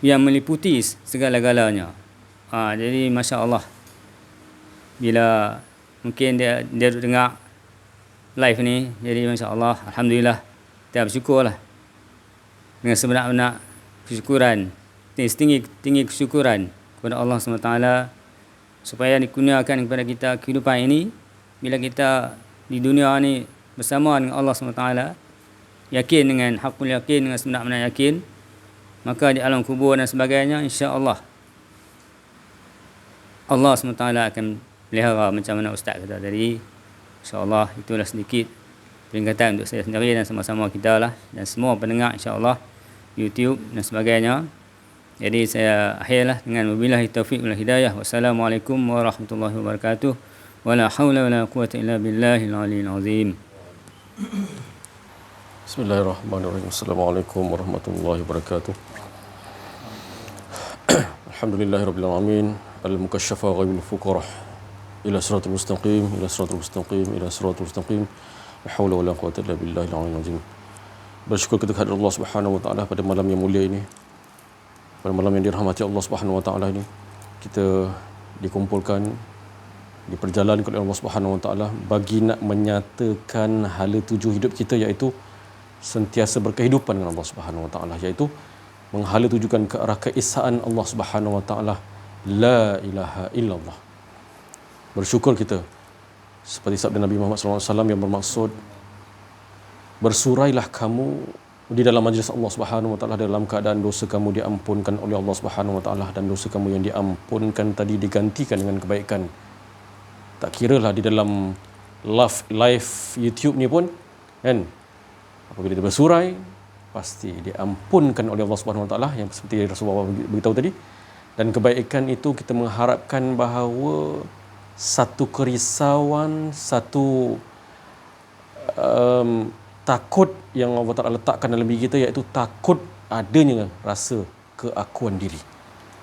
yang meliputi segala-galanya. Jadi Masya Allah, bila mungkin dia dengar live ni, jadi Masya Allah, Alhamdulillah, kita bersyukurlah dengan sebenar-benar kesyukuran, tinggi kesyukuran kepada Allah SWT supaya dikurniakan kepada kita kehidupan ini. Bila kita di dunia ni bersama dengan Allah SWT, yakin dengan hakul yakin, dengan sebenar-benar yakin, maka di alam kubur dan sebagainya, insya-Allah Allah SWT akan pelihara macam mana Ustaz kata tadi. InsyaAllah itulah sedikit peringatan untuk saya sendiri dan sama-sama kita lah, dan semua pendengar insya-Allah YouTube dan sebagainya. Jadi saya akhirlah dengan wabillahi taufiq wal hidayah. Wassalamualaikum warahmatullahi wabarakatuh. Wala haula wala quwwata illa billahil aliyil azim. Bismillahirrahmanirrahim. Assalamualaikum warahmatullahi wabarakatuh. Alhamdulillahirabbil alamin. Al-mukasyafa ghaibil fuqarah. Ila siratal mustaqim, ila siratal mustaqim, ila siratal mustaqim. La haula wala quwwata illa billahil aliyil azim. Bersyukur kita kepada Allah Subhanahu wa taala pada malam yang mulia ini. Pada malam yang dirahmati Allah Subhanahu wa taala ini, kita dikumpulkan, diperjalankan oleh Allah Subhanahu wa taala bagi nak menyatakan hala tuju hidup kita, iaitu sentiasa berkehidupan dengan Allah Subhanahu wa taala, iaitu menghala tujukan ke arah keesaan Allah Subhanahu wa taala, la ilaha illallah. Bersyukur kita seperti sabda Nabi Muhammad SAW yang bermaksud, bersurailah kamu di dalam majlis Allah Subhanahu wa taala dalam keadaan dosa kamu diampunkan oleh Allah Subhanahu wa taala, dan dosa kamu yang diampunkan tadi digantikan dengan kebaikan. Tak kira lah di dalam live YouTube ni pun kan, apabila kita bersurai pasti diampunkan oleh Allah Subhanahu wa taala, yang seperti Rasulullah beritahu tadi. Dan kebaikan itu kita mengharapkan bahawa satu kerisauan, satu takut yang Allah Taala letakkan dalam diri kita, iaitu takut adanya rasa keakuan diri.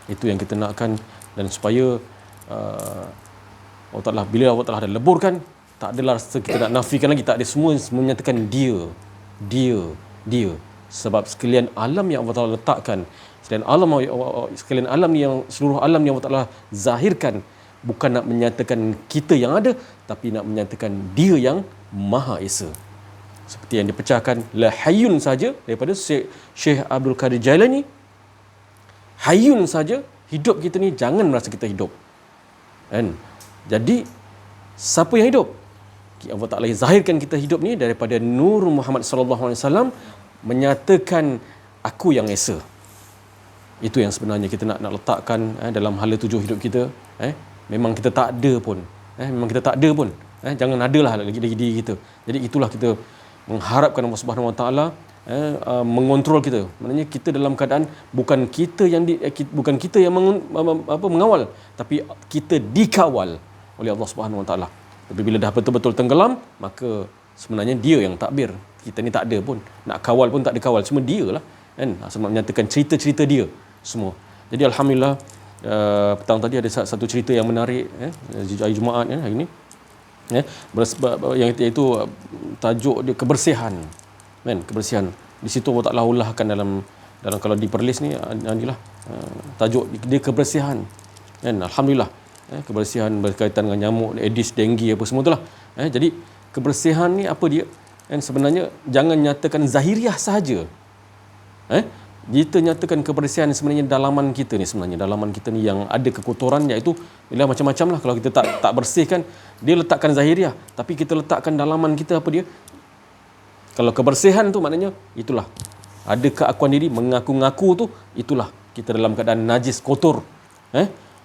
Itu yang kita nakkan, dan supaya Allah Taala, bila Allah Taala dah leburkan, tak adalah rasa kita nak nafikan lagi, tak ada, semua menyatakan dia. Sebab sekalian alam yang Allah Taala letakkan, sekalian alam yang seluruh alam yang Allah Taala zahirkan, bukan nak menyatakan kita yang ada, tapi nak menyatakan dia yang Maha Esa. Seperti yang dipecahkan la hayyun saja daripada Syekh Abdul Qadir Jailani. Hayyun saja, hidup kita ni jangan merasa kita hidup. Kan? Jadi siapa yang hidup? Allah Taala zahirkan kita hidup ni daripada nur Muhammad sallallahu alaihi wasallam, menyatakan aku yang esa. Itu yang sebenarnya kita nak letakkan dalam hala tuju hidup kita. Memang kita tak ada pun. Jangan adalah lagi diri kita. Jadi itulah kita mengharapkan Allah Subhanahu wa taala mengontrol kita. Maknanya kita dalam keadaan bukan kita yang mengawal, tapi kita dikawal oleh Allah Subhanahu wa taala. Tapi bila dah betul-betul tenggelam, maka sebenarnya dia yang takbir. Kita ni tak ada pun. Nak kawal pun tak dikawal, semua dia lah. Kan? Sebab menyatakan cerita-cerita dia semua. Jadi alhamdulillah, petang tadi ada satu cerita yang menarik, hari Jumaat hari ni, yang iaitu tajuk dia kebersihan, kan? Kebersihan. Di situ Allah Taala ulahkan dalam kalau di perlis ni inilah tajuk dia kebersihan, kan? Alhamdulillah, kebersihan berkaitan dengan nyamuk, Aedes, denggi apa semua itulah. Jadi kebersihan ni apa dia? Kan sebenarnya jangan nyatakan zahiriah sahaja. Kita nyatakan kebersihan sebenarnya dalaman kita ni, sebenarnya dalaman kita ni yang ada kekotoran, iaitu bila macam-macam lah. Kalau kita tak bersihkan, dia letakkan zahiriah, tapi kita letakkan dalaman kita apa dia. Kalau kebersihan tu maknanya itulah ada keakuan diri, mengaku-ngaku tu, itulah kita dalam keadaan najis, kotor.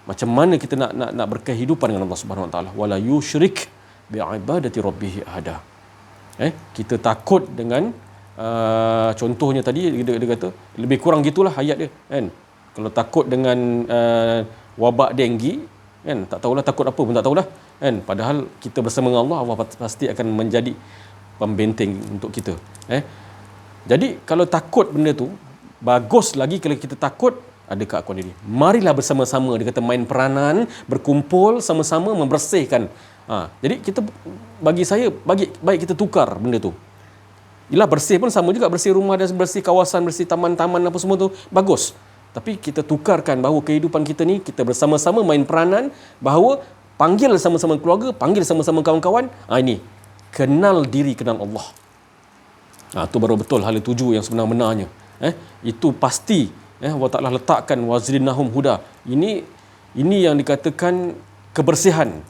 Macam mana kita nak berkehidupan dengan Allah Subhanahu Wa Taala. Wala yusyrik bi ibadati rabbih ahada. Kita takut dengan contohnya tadi dia kata lebih kurang gitulah ayat dia kan. Kalau takut dengan wabak denggi kan, tak tahulah takut apa pun tak tahulah kan. Padahal kita bersama dengan Allah, Allah pasti akan menjadi pembenteng untuk kita. Jadi kalau takut benda tu, bagus lagi kalau kita takut ada keakuan diri. Marilah bersama-sama, dia kata main peranan, berkumpul sama-sama membersihkan. Jadi kita, bagi saya, baik kita tukar benda tu. Yelah, bersih pun sama juga, bersih rumah dan bersih kawasan, bersih taman-taman apa semua tu bagus. Tapi kita tukarkan bahawa kehidupan kita ni, kita bersama-sama main peranan, bahawa panggil sama-sama keluarga, panggil sama-sama kawan-kawan. Ini kenal diri, kenal Allah. Itu baru betul hala tuju yang sebenar-benarnya. Itu pasti Allah Ta'ala letakkan wazidnahum huda. Ini yang dikatakan kebersihan,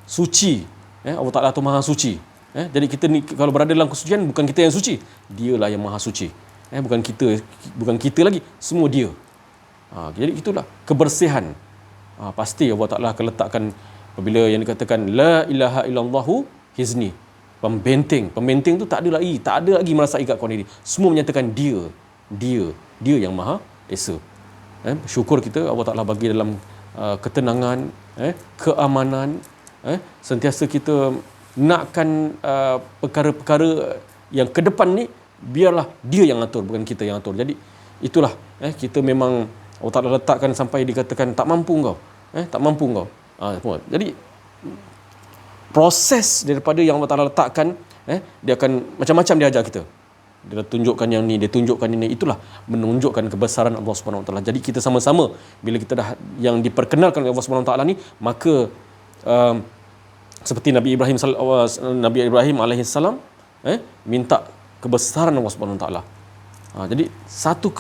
suci. Allah Ta'ala tu maha suci. Jadi kita ni kalau berada dalam kesucian, bukan kita yang suci, dialah yang maha suci. Bukan kita lagi, semua dia. Jadi itulah kebersihan. Pasti Allah Ta'ala akan letakkan, apabila yang dikatakan la ilaha illallahu hizni, pembenteng tu tak ada lagi merasai keakuan diri. Semua menyatakan dia yang maha esa. Syukur kita Allah Ta'ala bagi dalam ketenangan, keamanan. Sentiasa kita nakkan perkara-perkara yang ke depan ni, biarlah dia yang atur, bukan kita yang atur. Jadi itulah kita memang Allah Ta'ala letakkan sampai dikatakan tak mampu kau. Jadi proses daripada yang Allah Ta'ala letakkan, dia akan macam-macam dia ajar kita. Dia tunjukkan yang ni, dia tunjukkan ini. Itulah menunjukkan kebesaran Allah Subhanahu Wa Taala. Jadi kita sama-sama, bila kita dah yang diperkenalkan oleh Allah Subhanahu Wa Taala ni, maka seperti Nabi Ibrahim alaihissalam minta kebesaran Allah Subhanahu Wa Taala. Jadi satu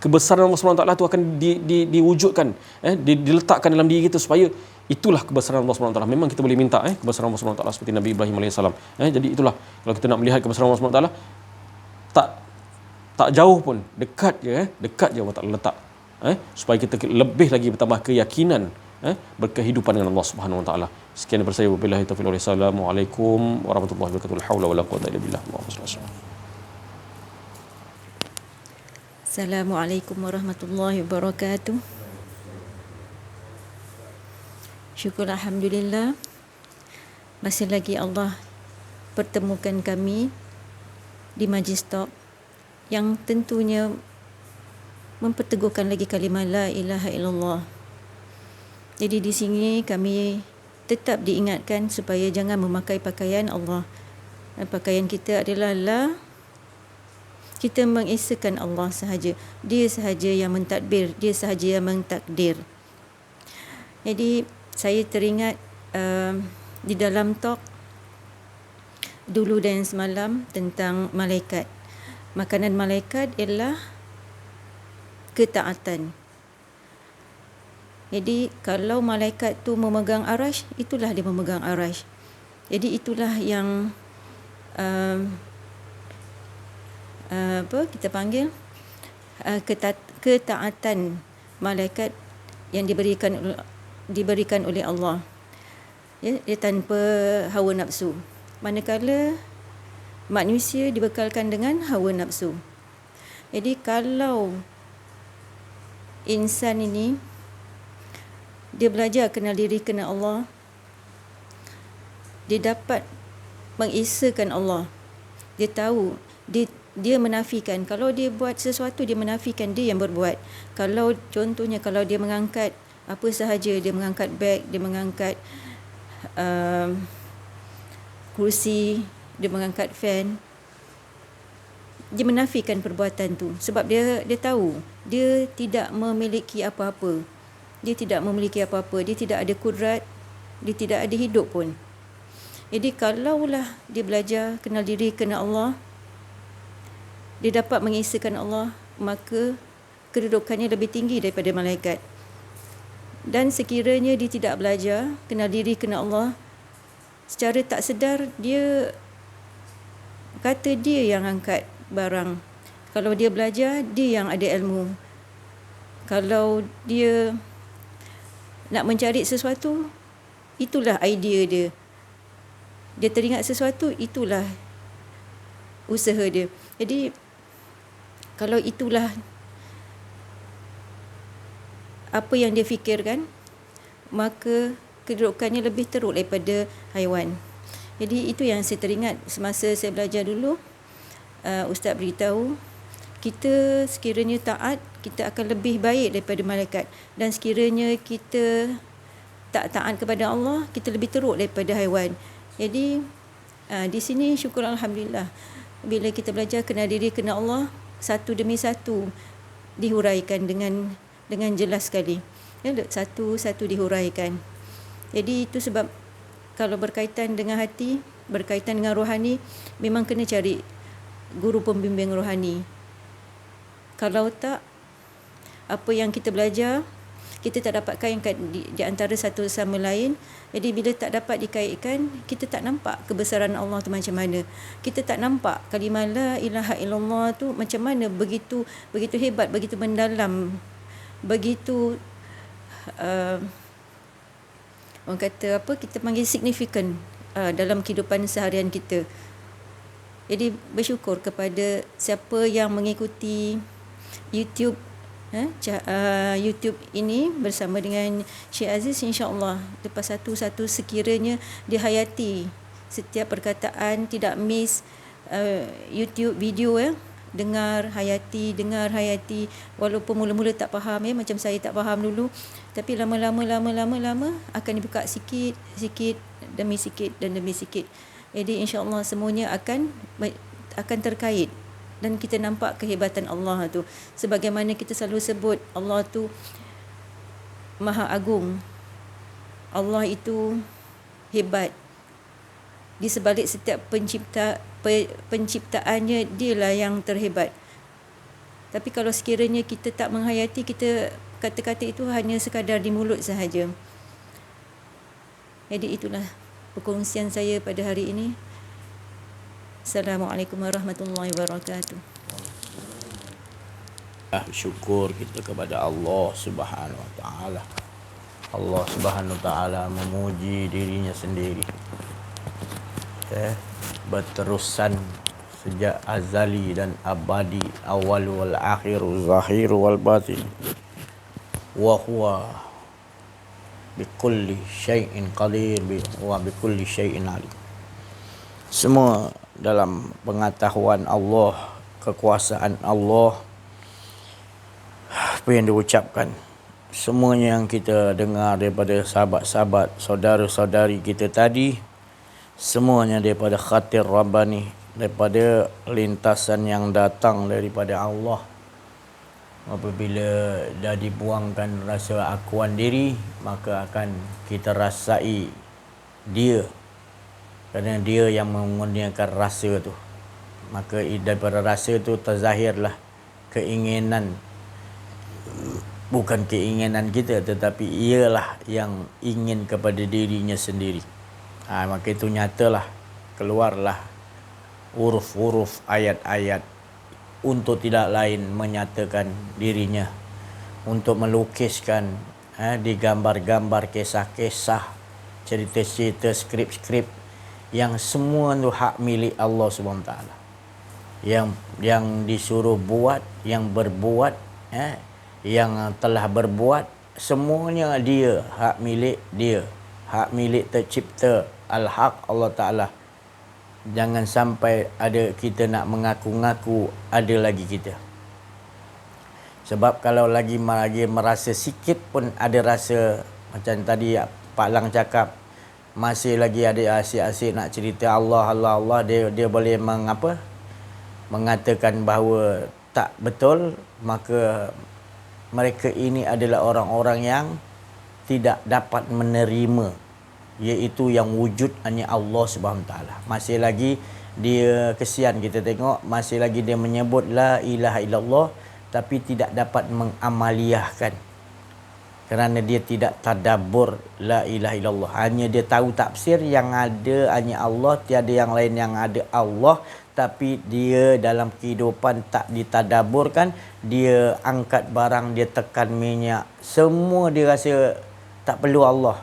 kebesaran Allah Subhanahu Wa Taala tu akan diwujudkan, diletakkan dalam diri kita, supaya itulah kebesaran Allah Subhanahu Wa Taala. Memang kita boleh minta kebesaran Allah Subhanahu Wa Taala seperti Nabi Ibrahim alaihissalam. Jadi itulah, kalau kita nak melihat kebesaran Allah Subhanahu Wa Taala, tak jauh pun, dekat je Allah Ta'ala letak, supaya kita lebih lagi bertambah keyakinan, berkehidupan dengan Allah Subhanahu Wa Taala. Sekian daripada saya, wabillahi taufiq wal hidayah. Assalamualaikum warahmatullahi wabarakatuh. La haula wala quwwata illa billah. Assalamualaikum warahmatullahi wabarakatuh. Syukur alhamdulillah, masih lagi Allah pertemukan kami di majlis talk yang tentunya memperteguhkan lagi kalimah la ilaha illallah. Jadi di sini kami tetap diingatkan supaya jangan memakai pakaian Allah. Dan pakaian kita adalah la, kita mengesakan Allah sahaja. Dia sahaja yang mentadbir, dia sahaja yang mentakdir. Jadi saya teringat di dalam talk dulu dan semalam tentang malaikat. Makanan malaikat ialah ketaatan. Jadi kalau malaikat tu memegang arash, itulah dia memegang arash. Jadi itulah yang kita panggil ketaatan malaikat yang diberikan oleh Allah. Dia tanpa hawa nafsu. Manakala manusia dibekalkan dengan hawa nafsu. Jadi kalau insan ini dia belajar kenal diri, kenal Allah, dia dapat mengesakan Allah. Dia tahu, dia menafikan. Kalau dia buat sesuatu, dia menafikan dia yang berbuat. Kalau contohnya, kalau dia mengangkat apa sahaja, dia mengangkat beg, dia mengangkat kursi, dia mengangkat fan, dia menafikan perbuatan tu sebab dia tahu dia tidak memiliki apa-apa. Dia tidak memiliki apa-apa, dia tidak ada kudrat, dia tidak ada hidup pun. Jadi kalaulah dia belajar kenal diri, kenal Allah, dia dapat mengesakan Allah, maka kedudukannya lebih tinggi daripada malaikat. Dan sekiranya dia tidak belajar, kenal diri, kenal Allah, secara tak sedar dia kata dia yang angkat barang. Kalau dia belajar, dia yang ada ilmu. Kalau dia nak mencari sesuatu, itulah idea dia. Dia teringat sesuatu, itulah usaha dia. Jadi kalau itulah apa yang dia fikirkan, maka kedudukannya lebih teruk daripada haiwan. Jadi itu yang saya teringat semasa saya belajar dulu. Ustaz beritahu, kita sekiranya taat, kita akan lebih baik daripada malaikat. Dan sekiranya kita tak taat kepada Allah, kita lebih teruk daripada haiwan. Jadi di sini syukur Alhamdulillah, bila kita belajar kenal diri, kenal Allah, satu demi satu dihuraikan dengan jelas sekali. Ya, satu-satu dihuraikan. Jadi itu sebab kalau berkaitan dengan hati, berkaitan dengan rohani, memang kena cari guru pembimbing rohani. Kalau tak, apa yang kita belajar, kita tak dapat kaitkan di antara satu sama lain. Jadi bila tak dapat dikaitkan, kita tak nampak kebesaran Allah tu macam mana. Kita tak nampak kalimah la ilaha illallah tu macam mana, begitu hebat, begitu mendalam, begitu orang kata apa, kita panggil signifikan dalam kehidupan seharian kita. Jadi bersyukur kepada siapa yang mengikuti YouTube YouTube ini bersama dengan Syekh Aziz, insya-Allah lepas satu-satu sekiranya dihayati setiap perkataan, tidak miss YouTube video dengar hayati walaupun mula-mula tak faham macam saya tak faham dulu, tapi lama-lama akan dibuka sikit demi sikit. Jadi insya-Allah semuanya akan terkait. Dan kita nampak kehebatan Allah tu. Sebagaimana kita selalu sebut, Allah tu Maha Agung. Allah itu hebat. Di sebalik setiap penciptaannya, dialah yang terhebat. Tapi kalau sekiranya kita tak menghayati, kita kata-kata itu hanya sekadar di mulut sahaja. Jadi itulah perkongsian saya pada hari ini. Assalamualaikum warahmatullahi wabarakatuh. Syukur kita kepada Allah Subhanahu Wa Taala. Allah Subhanahu Wa Taala memuji dirinya sendiri. Berterusan sejak azali dan abadi, awal wal akhir, zahir wal batin. Wa huwa bikulli syai'in qadir, wa bikulli syai'in alim. Semua dalam pengetahuan Allah, kekuasaan Allah, apa yang diucapkan, semuanya yang kita dengar daripada sahabat-sahabat, saudara-saudari kita tadi, semuanya daripada khatir Rabbani, daripada lintasan yang datang daripada Allah. Apabila dah dibuangkan rasa akuan diri, maka akan kita rasai dia, kerana dia yang mengurniakan rasa tu. Maka daripada rasa tu terzahirlah keinginan, bukan keinginan kita, tetapi ialah yang ingin kepada dirinya sendiri. Maka itu nyatalah, keluarlah huruf-huruf ayat-ayat untuk tidak lain menyatakan dirinya, untuk melukiskan digambar-gambar kisah-kisah, cerita-cerita, skrip-skrip yang semua itu hak milik Allah SWT. Yang disuruh buat, yang berbuat, yang telah berbuat, semuanya dia, hak milik dia, hak milik tercipta, al-haq Allah Ta'ala. Jangan sampai ada kita nak mengaku-ngaku ada lagi kita. Sebab kalau lagi merasa sikit pun ada rasa, macam tadi Pak Lang cakap, masih lagi ada asyik-asyik nak cerita Allah, dia boleh mengatakan bahawa tak betul, maka mereka ini adalah orang-orang yang tidak dapat menerima, iaitu yang wujud hanya Allah Subhanahu Taala. Masih lagi dia, kesian kita tengok, masih lagi dia menyebut la ilaha illallah, tapi tidak dapat mengamaliyahkan. Kerana dia tidak tadabbur la ilaha illallah. Hanya dia tahu tafsir, yang ada hanya Allah, tiada yang lain yang ada Allah. Tapi dia dalam kehidupan tak ditadaburkan. Dia angkat barang, dia tekan minyak. Semua dia rasa tak perlu Allah.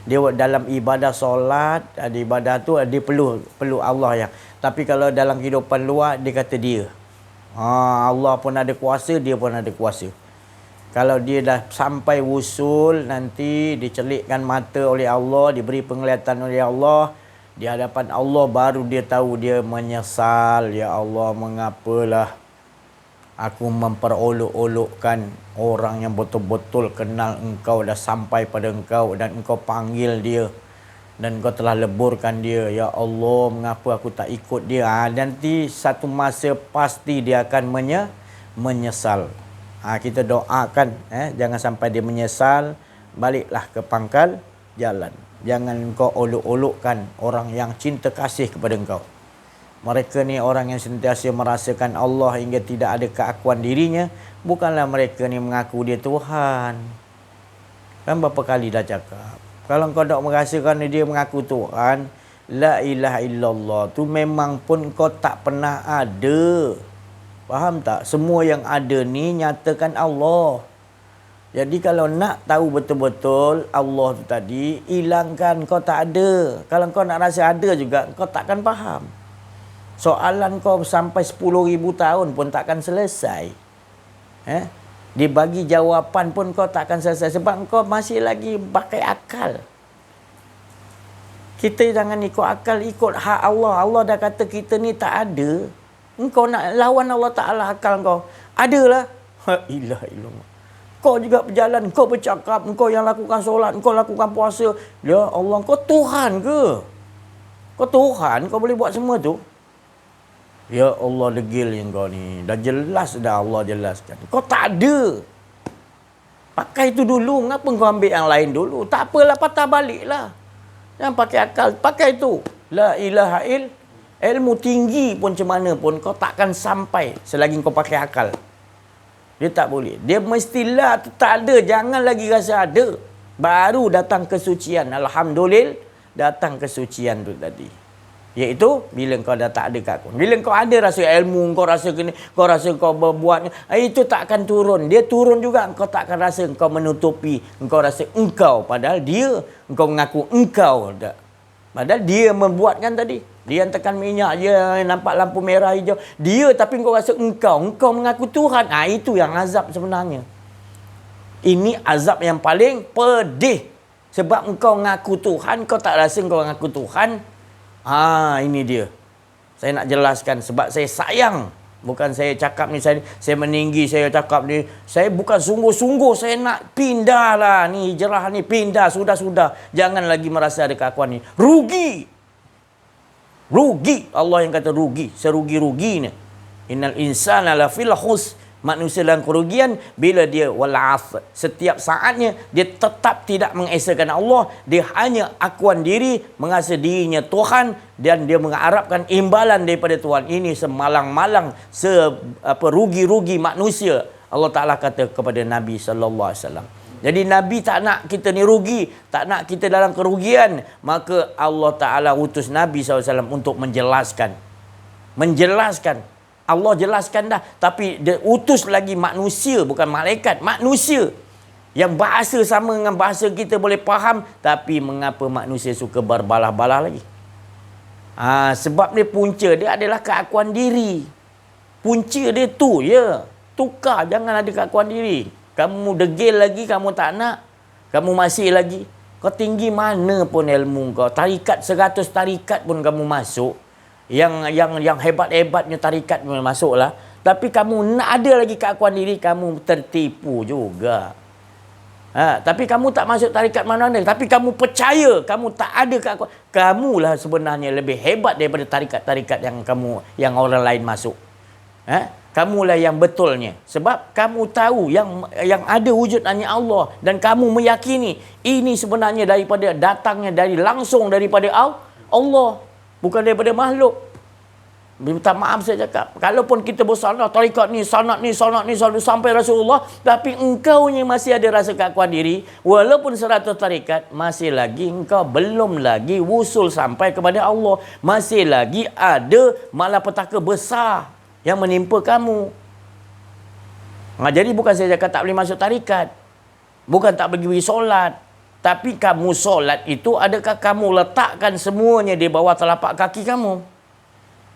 Dia dalam ibadah solat, ada ibadah tu dia perlu Allah yang. Tapi kalau dalam kehidupan luar dia kata dia. Allah pun ada kuasa, dia pun ada kuasa. Kalau dia dah sampai wusul, nanti dicelikkan mata oleh Allah, diberi penglihatan oleh Allah, di hadapan Allah baru dia tahu dia menyesal. Ya Allah, mengapalah aku memperolok-olokkan orang yang betul-betul kenal engkau, dah sampai pada engkau dan engkau panggil dia dan engkau telah leburkan dia. Ya Allah, mengapa aku tak ikut dia? Nanti satu masa pasti dia akan menyesal. Kita doakan jangan sampai dia menyesal. Baliklah ke pangkal jalan. Jangan engkau olok-olokkan orang yang cinta kasih kepada engkau. Mereka ni orang yang sentiasa merasakan Allah hingga tidak ada keakuan dirinya. Bukanlah mereka ni mengaku dia Tuhan. Kan berapa kali dah cakap, kalau kau tak merasakan dia mengaku Tuhan, la ilaha illallah tu memang pun kau tak pernah ada. Faham tak? Semua yang ada ni nyatakan Allah. Jadi kalau nak tahu betul-betul Allah tu tadi, hilangkan kau tak ada. Kalau kau nak rasa ada juga, kau takkan faham. Soalan kau sampai 10,000 tahun pun takkan selesai. Dibagi jawapan pun kau takkan selesai. Sebab kau masih lagi pakai akal. Kita jangan ikut akal, ikut hak Allah. Allah dah kata kita ni tak ada. Engkau nak lawan Allah Ta'ala, akal kau adalah ilaha illallah. Kau juga berjalan, kau bercakap, engkau yang lakukan solat, engkau lakukan puasa. Ya Allah, kau Tuhan ke? Kau Tuhan, kau boleh buat semua tu? Ya Allah, degil yang kau ni. Dah jelas dah Allah jelaskan. Kau tak ada. Pakai itu dulu. Kenapa kau ambil yang lain dulu? Tak apalah, patah balik lah. Jangan pakai akal. Pakai itu. La ilaha illallah. Ilmu tinggi pun macam mana pun kau takkan sampai selagi kau pakai akal. Dia tak boleh. Dia mestilah tak ada. Jangan lagi rasa ada. Baru datang kesucian. Alhamdulillah, datang kesucian tu tadi. Iaitu bila kau dah tak ada keakuan. Bila kau ada rasa ilmu, kau rasa kini, kau rasa kau berbuat, itu tak akan turun. Dia turun juga. Kau tak akan rasa kau menutupi. Kau rasa engkau. Padahal dia, engkau mengaku engkau. Padahal dia membuatkan tadi. Dia yang tekan minyak, dia nampak lampu merah hijau. Dia tapi kau rasa engkau mengaku Tuhan. Itu yang azab sebenarnya. Ini azab yang paling pedih. Sebab engkau mengaku Tuhan, kau tak rasa engkau mengaku Tuhan. Ini dia. Saya nak jelaskan sebab saya sayang. Bukan saya cakap ni, saya meninggi, saya cakap ni. Saya bukan sungguh-sungguh saya nak pindah lah ni, hijrah ni, pindah. Sudah. Jangan lagi merasa ada keakuan ni. Rugi. Allah yang kata rugi. Serugi-ruginya. Innal insana lafil khus. Manusia dalam kerugian bila dia wal'af. Setiap saatnya dia tetap tidak mengesakan Allah. Dia hanya akuan diri, merasa dirinya Tuhan dan dia mengharapkan imbalan daripada Tuhan. Ini semalang-malang, rugi-rugi manusia. Allah Ta'ala kata kepada Nabi SAW. Jadi Nabi tak nak kita ni rugi, tak nak kita dalam kerugian. Maka Allah Ta'ala utus Nabi SAW untuk menjelaskan. Allah jelaskan dah. Tapi dia utus lagi manusia, bukan malaikat. Manusia. Yang bahasa sama dengan bahasa kita boleh faham. Tapi mengapa manusia suka berbalah-balah lagi? Sebab dia punca dia adalah keakuan diri. Punca dia tu, ya. Tukar, jangan ada keakuan diri. Kamu degil lagi, kamu tak nak. Kamu masih lagi. Kau tinggi mana pun ilmu kau. Tarikat 100 tarikat pun kamu masuk. Yang hebat-hebatnya tarikat pun masuklah. Tapi kamu nak ada lagi keakuan diri, kamu tertipu juga. Tapi kamu tak masuk tarikat mana-mana. Tapi kamu percaya kamu tak ada keakuan. Kamulah sebenarnya lebih hebat daripada tarikat-tarikat yang orang lain masuk. Kamulah yang betulnya. Sebab kamu tahu yang ada wujud hanya Allah. Dan kamu meyakini ini sebenarnya datangnya langsung daripada Allah. Bukan daripada makhluk. Minta maaf saya cakap. Kalaupun kita bersanad tarikat ni, sanad ni sampai Rasulullah, tapi engkau ni masih ada rasa keakuan diri, walaupun 100 tarikat, masih lagi engkau belum lagi wusul sampai kepada Allah. Masih lagi ada malapetaka besar yang menimpa kamu. Jadi bukan saya cakap tak boleh masuk tarikat. Bukan tak boleh pergi solat. Tapi kamu solat itu, adakah kamu letakkan semuanya di bawah telapak kaki kamu?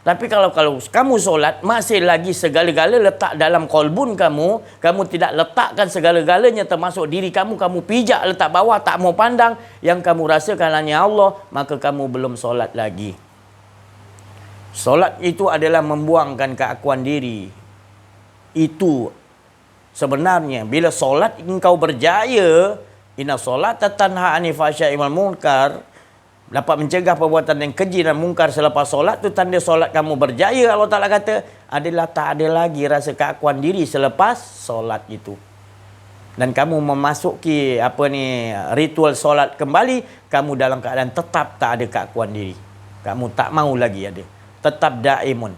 Tapi kalau kamu solat, masih lagi segala-gala letak dalam kolbun kamu, kamu tidak letakkan segala-galanya termasuk diri kamu, kamu pijak letak bawah, tak mau pandang, yang kamu rasakan hanya Allah, maka kamu belum solat lagi. Solat itu adalah membuangkan keakuan diri. Itu sebenarnya, bila solat engkau berjaya, inna solata tanha 'anil fahsya'i wal munkar, dapat mencegah perbuatan yang keji dan mungkar selepas solat, tu tanda solat kamu berjaya. Allah Ta'ala kata adalah tak ada lagi rasa keakuan diri selepas solat itu. Dan kamu memasuki ritual solat kembali, kamu dalam keadaan tetap tak ada keakuan diri. Kamu tak mau lagi ada. Tetap daimun.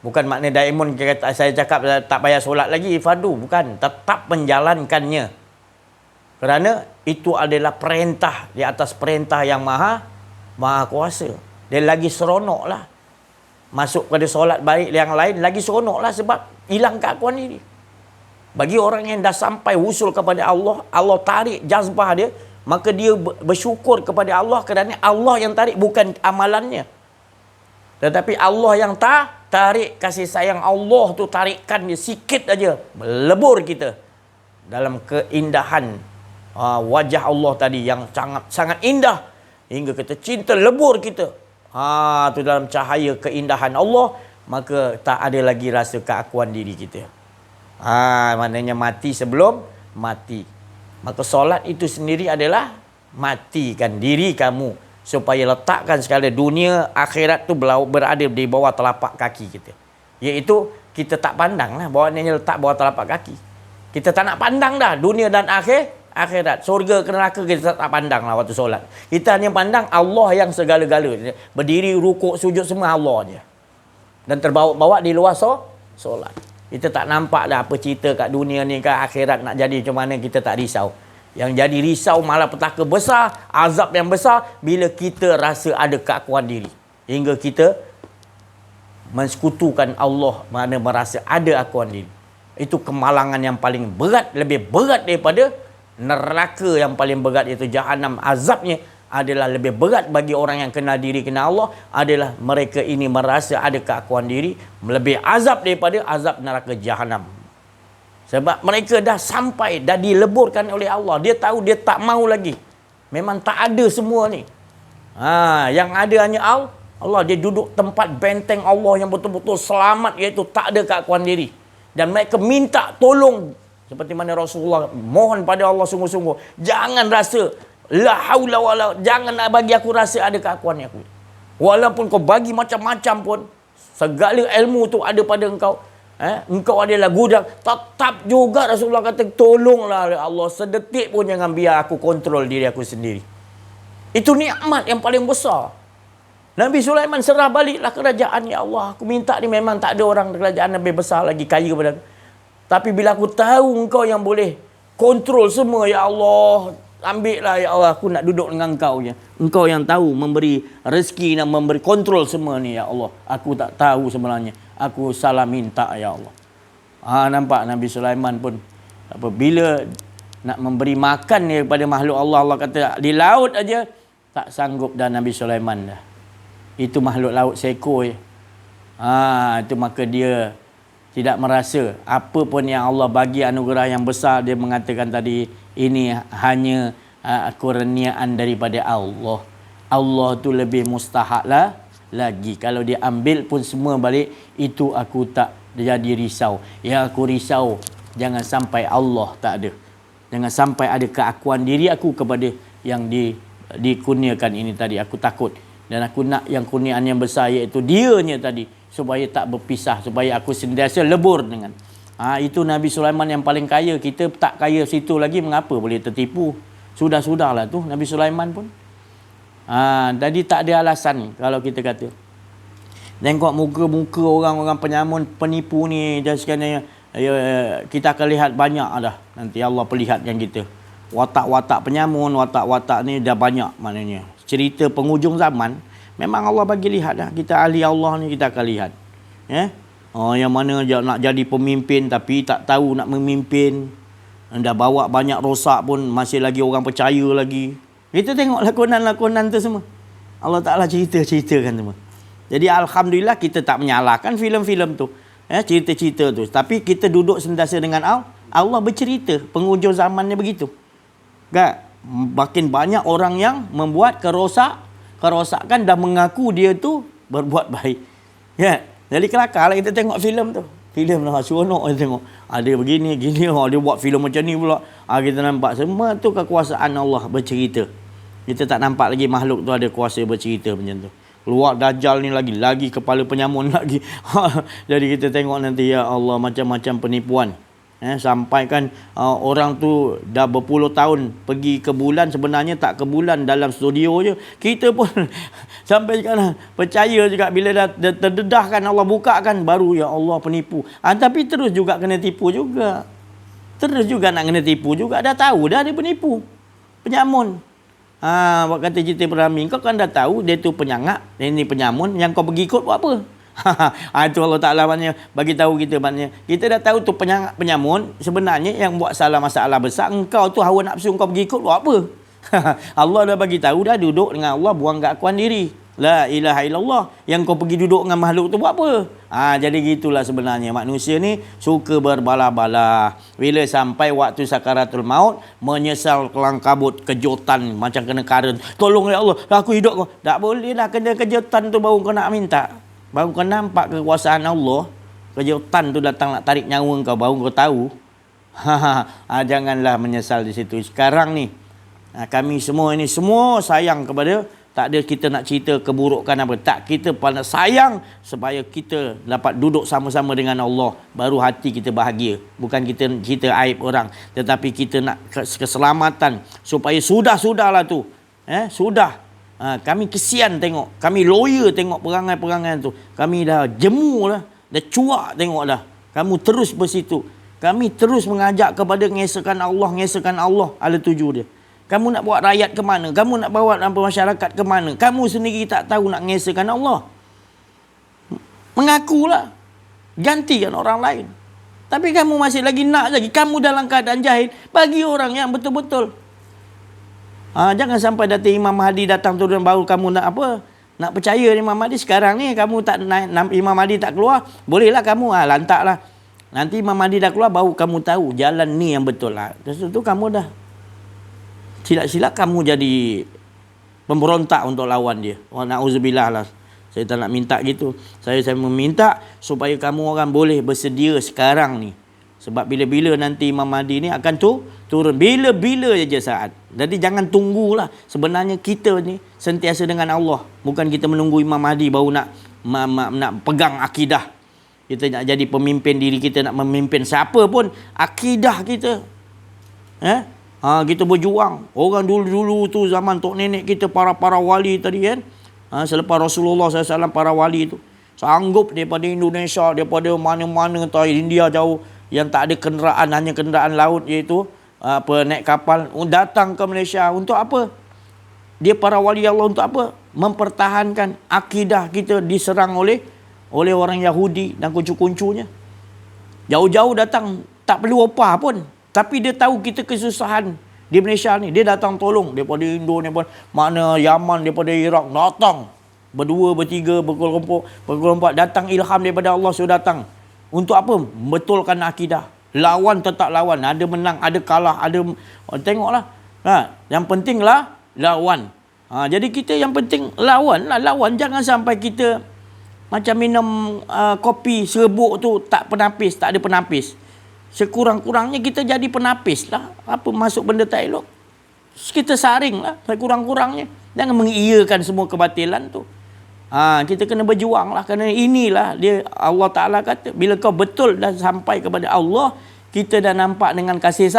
Bukan makna daimun saya cakap tak payah solat lagi fardu, bukan. Tetap menjalankannya. Kerana itu adalah perintah di atas perintah yang maha kuasa. Dia lagi seronok lah. Masuk pada solat baik yang lain, lagi seronok lah sebab hilang keakuan diri. Bagi orang yang dah sampai wusul kepada Allah, Allah tarik jazbah dia, maka dia bersyukur kepada Allah kerana Allah yang tarik, bukan amalannya. Tetapi Allah yang tarik, kasih sayang Allah tu tarikkan dia sikit aja, melebur kita dalam keindahan wajah Allah tadi yang sangat indah. Hingga kita cinta lebur kita. Tu dalam cahaya keindahan Allah, maka tak ada lagi rasa keakuan diri kita. Maknanya mati sebelum mati. Maka solat itu sendiri adalah matikan diri kamu supaya letakkan segala dunia akhirat tu berada di bawah telapak kaki kita. Iaitu kita tak pandang lah bawahnya letak bawah telapak kaki. Kita tak nak pandang dah dunia dan akhirat, surga ke neraka kita tak pandang lah waktu solat. Kita hanya pandang Allah yang segala-gala. Berdiri, rukuk, sujud semua Allah je. Dan terbawa-bawa di luar solat. Kita tak nampak dah apa cerita kat dunia ni, kat akhirat nak jadi macam mana, kita tak risau. Yang jadi risau malapetaka besar, azab yang besar bila kita rasa ada keakuan diri. Hingga kita mensekutukan Allah, mana merasa ada akuan diri. Itu kemalangan yang paling berat, lebih berat daripada neraka yang paling berat, iaitu Jahannam. Azabnya adalah lebih berat bagi orang yang kenal diri, kenal Allah, adalah mereka ini merasa ada keakuan diri, lebih azab daripada azab neraka Jahannam. Sebab mereka dah sampai, dah dileburkan oleh Allah. Dia tahu dia tak mau lagi. Memang tak ada semua ni. Yang ada hanya Allah. Dia duduk tempat benteng Allah yang betul-betul selamat, iaitu tak ada keakuan diri. Dan mereka minta tolong. Seperti mana Rasulullah mohon pada Allah sungguh-sungguh, jangan rasa la haula wala, jangan bagi aku rasa ada keakuan aku. Walaupun kau bagi macam-macam pun, segala ilmu tu ada pada engkau, engkau adalah gudang, tetap juga Rasulullah kata tolonglah Allah, sedetik pun jangan biar aku kontrol diri aku sendiri. Itu nikmat yang paling besar. Nabi Sulaiman serah baliklah kerajaan, ya Allah, aku minta ni, memang tak ada orang kerajaan lebih besar lagi kaya daripada aku. Tapi bila aku tahu engkau yang boleh kontrol semua, ya Allah, ambillah ya Allah, aku nak duduk dengan engkau je. Engkau yang tahu memberi rezeki dan memberi kontrol semua ni, ya Allah. Aku tak tahu sebenarnya. Aku salah minta, ya Allah. Nampak Nabi Sulaiman pun apabila nak memberi makan kepada makhluk Allah, Allah kata di laut aja tak sanggup dah Nabi Sulaiman dah. Itu makhluk laut seekor je. Itu maka dia tidak merasa apa pun yang Allah bagi anugerah yang besar. Dia mengatakan tadi, ini hanya kurniaan daripada Allah. Allah tu lebih mustahak lah lagi. Kalau dia ambil pun semua balik, itu aku tak jadi risau. Yang aku risau, jangan sampai Allah tak ada. Jangan sampai ada keakuan diri aku kepada yang dikurniakan ini tadi. Aku takut. Dan aku nak yang kurniaan yang besar, iaitu dianya tadi, supaya tak berpisah, supaya aku sentiasa lebur dengan. Itu Nabi Sulaiman yang paling kaya. Kita tak kaya situ lagi, mengapa boleh tertipu? Sudah-sudahlah tu Nabi Sulaiman pun. Jadi tak ada alasan kalau kita kata. Tengok muka-muka orang-orang penyamun, penipu ni dan sekalian, kita akan lihat banyak dah. Nanti Allah perlihatkan kita. Watak-watak penyamun, watak-watak ni dah banyak maknanya. Cerita penghujung zaman, memang Allah bagi lihat dah. Kita ahli Allah ni kita akan lihat. Yang mana nak jadi pemimpin tapi tak tahu nak memimpin. Dah bawa banyak rosak pun masih lagi orang percaya lagi. Kita tengok lakonan-lakonan tu semua. Allah Ta'ala ceritakan semua. Jadi alhamdulillah kita tak menyalahkan filem-filem tu. Cerita-cerita tu. Tapi kita duduk sentiasa dengan Allah bercerita. Penghujung zamannya begitu. Kan? Makin banyak orang yang membuat kerosakan dan mengaku dia tu berbuat baik. Ya. Jadi kelakar lah kita tengok filem tu. Filem lah seronok kita tengok. Ada begini, dia buat filem macam ni pula. Kita nampak semua tu kekuasaan Allah bercerita. Kita tak nampak lagi makhluk tu ada kuasa bercerita macam tu. Keluar Dajjal ni lagi kepala penyamun lagi. Jadi kita tengok nanti ya Allah macam-macam penipuan. Sampai kan orang tu dah berpuluh tahun pergi ke bulan, sebenarnya tak ke bulan, dalam studio je. Kita pun sampai sekarang percaya juga bila dah terdedahkan Allah bukakan baru ya Allah penipu. Tapi terus juga kena tipu juga. Terus juga nak kena tipu juga. Dah tahu dah dia penipu. Penyamun. Buat kata cerita Perami, kau kan dah tahu dia tu penyangak, dia ni penyamun, yang kau pergi ikut buat apa? Itu Allah Ta'ala maknanya bagi tahu kita, maknanya kita dah tahu tu penyangak, penyamun, sebenarnya yang buat salah masalah besar engkau tu, hawa nafsu kau pergi ikut buat apa? Allah dah bagi tahu dah, duduk dengan Allah, buang keakuan diri. La ilaha illallah. Yang kau pergi duduk dengan makhluk tu buat apa? Jadi gitulah sebenarnya manusia ni suka berbala-bala. Bila sampai waktu sakaratul maut, menyesal kelang kabut, kejutan macam kena karen. Tolong ya Allah, aku hidup kau. Tak boleh lah, kena kejutan tu baru kau nak minta. Baru kau nampak kekuasaan Allah. Kejutan tu datang nak tarik nyawa kau, baru kau tahu. Janganlah menyesal di situ. Sekarang ni kami semua ini semua sayang kepada, tak ada kita nak cerita keburukan apa. Tak, kita pada sayang supaya kita dapat duduk sama-sama dengan Allah. Baru hati kita bahagia. Bukan kita cerita aib orang. Tetapi kita nak keselamatan. Supaya sudahlah tu. Sudah. Kami kesian tengok. Kami lawyer tengok perangai-perangai tu. Kami dah jemu lah. Dah cuak tengok dah. Kamu terus bersitu. Kami terus mengajak kepada mengesahkan Allah. Ada tuju dia. Kamu nak bawa rakyat ke mana? Kamu nak bawa masyarakat ke mana? Kamu sendiri tak tahu nak mengesahkan Allah. Mengakulah. Gantikan orang lain. Tapi kamu masih lagi nak lagi. Kamu dalam keadaan jahil. Bagi orang yang betul-betul. Jangan sampai datang Imam Mahdi datang turun baru kamu nak apa? Nak percaya Imam Mahdi. Sekarang ni kamu tak naik, Imam Mahdi tak keluar. Bolehlah kamu lantaklah. Nanti Imam Mahdi dah keluar baru kamu tahu jalan ni yang betul lah. Terus tu kamu dah silap-silap kamu jadi pemberontak untuk lawan dia. Na'udzubillah lah. Saya tak nak minta gitu. Saya meminta supaya kamu orang boleh bersedia sekarang ni. Sebab bila-bila nanti Imam Mahdi ni akan turun. Bila-bila je saat. Jadi jangan tunggulah. Sebenarnya kita ni sentiasa dengan Allah. Bukan kita menunggu Imam Mahdi baru nak pegang akidah. Kita nak jadi pemimpin diri kita, nak memimpin siapa pun. Akidah kita. Kita berjuang. Orang dulu-dulu tu zaman tok nenek kita, para wali tadi kan. Selepas Rasulullah SAW, para wali tu sanggup daripada Indonesia, daripada mana-mana entah India jauh, yang tak ada kenderaan, hanya kenderaan laut, iaitu naik kapal, datang ke Malaysia. Untuk apa? Dia para wali Allah untuk apa? Mempertahankan akidah kita diserang oleh orang Yahudi dan kuncu-kuncunya. Jauh-jauh datang, tak perlu upah pun. Tapi dia tahu kita kesusahan di Malaysia ni. Dia datang tolong daripada Indo, daripada mana Yaman, daripada Iraq. Datang. Berdua, bertiga, berkelompok. Datang ilham daripada Allah sudah datang. Untuk apa? Betulkan akidah. Lawan tetap lawan. Ada menang, ada kalah, ada... Tengoklah. Yang pentinglah lawan. Jadi kita yang penting lawan lah. Lawan. Jangan sampai kita macam minum kopi serbuk tu tak penapis, tak ada penapis. Sekurang-kurangnya kita jadi penapis lah. Apa masuk benda tak elok, kita saring lah sekurang-kurangnya. Jangan mengiyakan semua kebatilan tu. Kita kena berjuang lah. Kerana inilah dia, Allah Ta'ala kata, bila kau betul dah sampai kepada Allah, kita dah nampak dengan kasih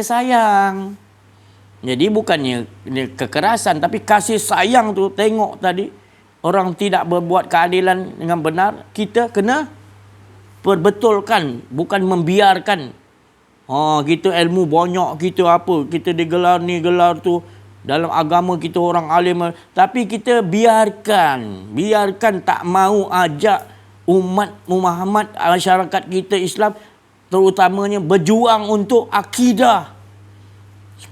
sayang. Jadi bukannya kekerasan, tapi kasih sayang tu. Tengok tadi orang tidak berbuat keadilan dengan benar, kita kena perbetulkan, bukan membiarkan. Kita ilmu banyak, kita apa, kita digelar ni, gelar tu. Dalam agama kita orang alim, tapi kita biarkan tak mau ajak umat Muhammad, masyarakat kita Islam terutamanya berjuang untuk akidah.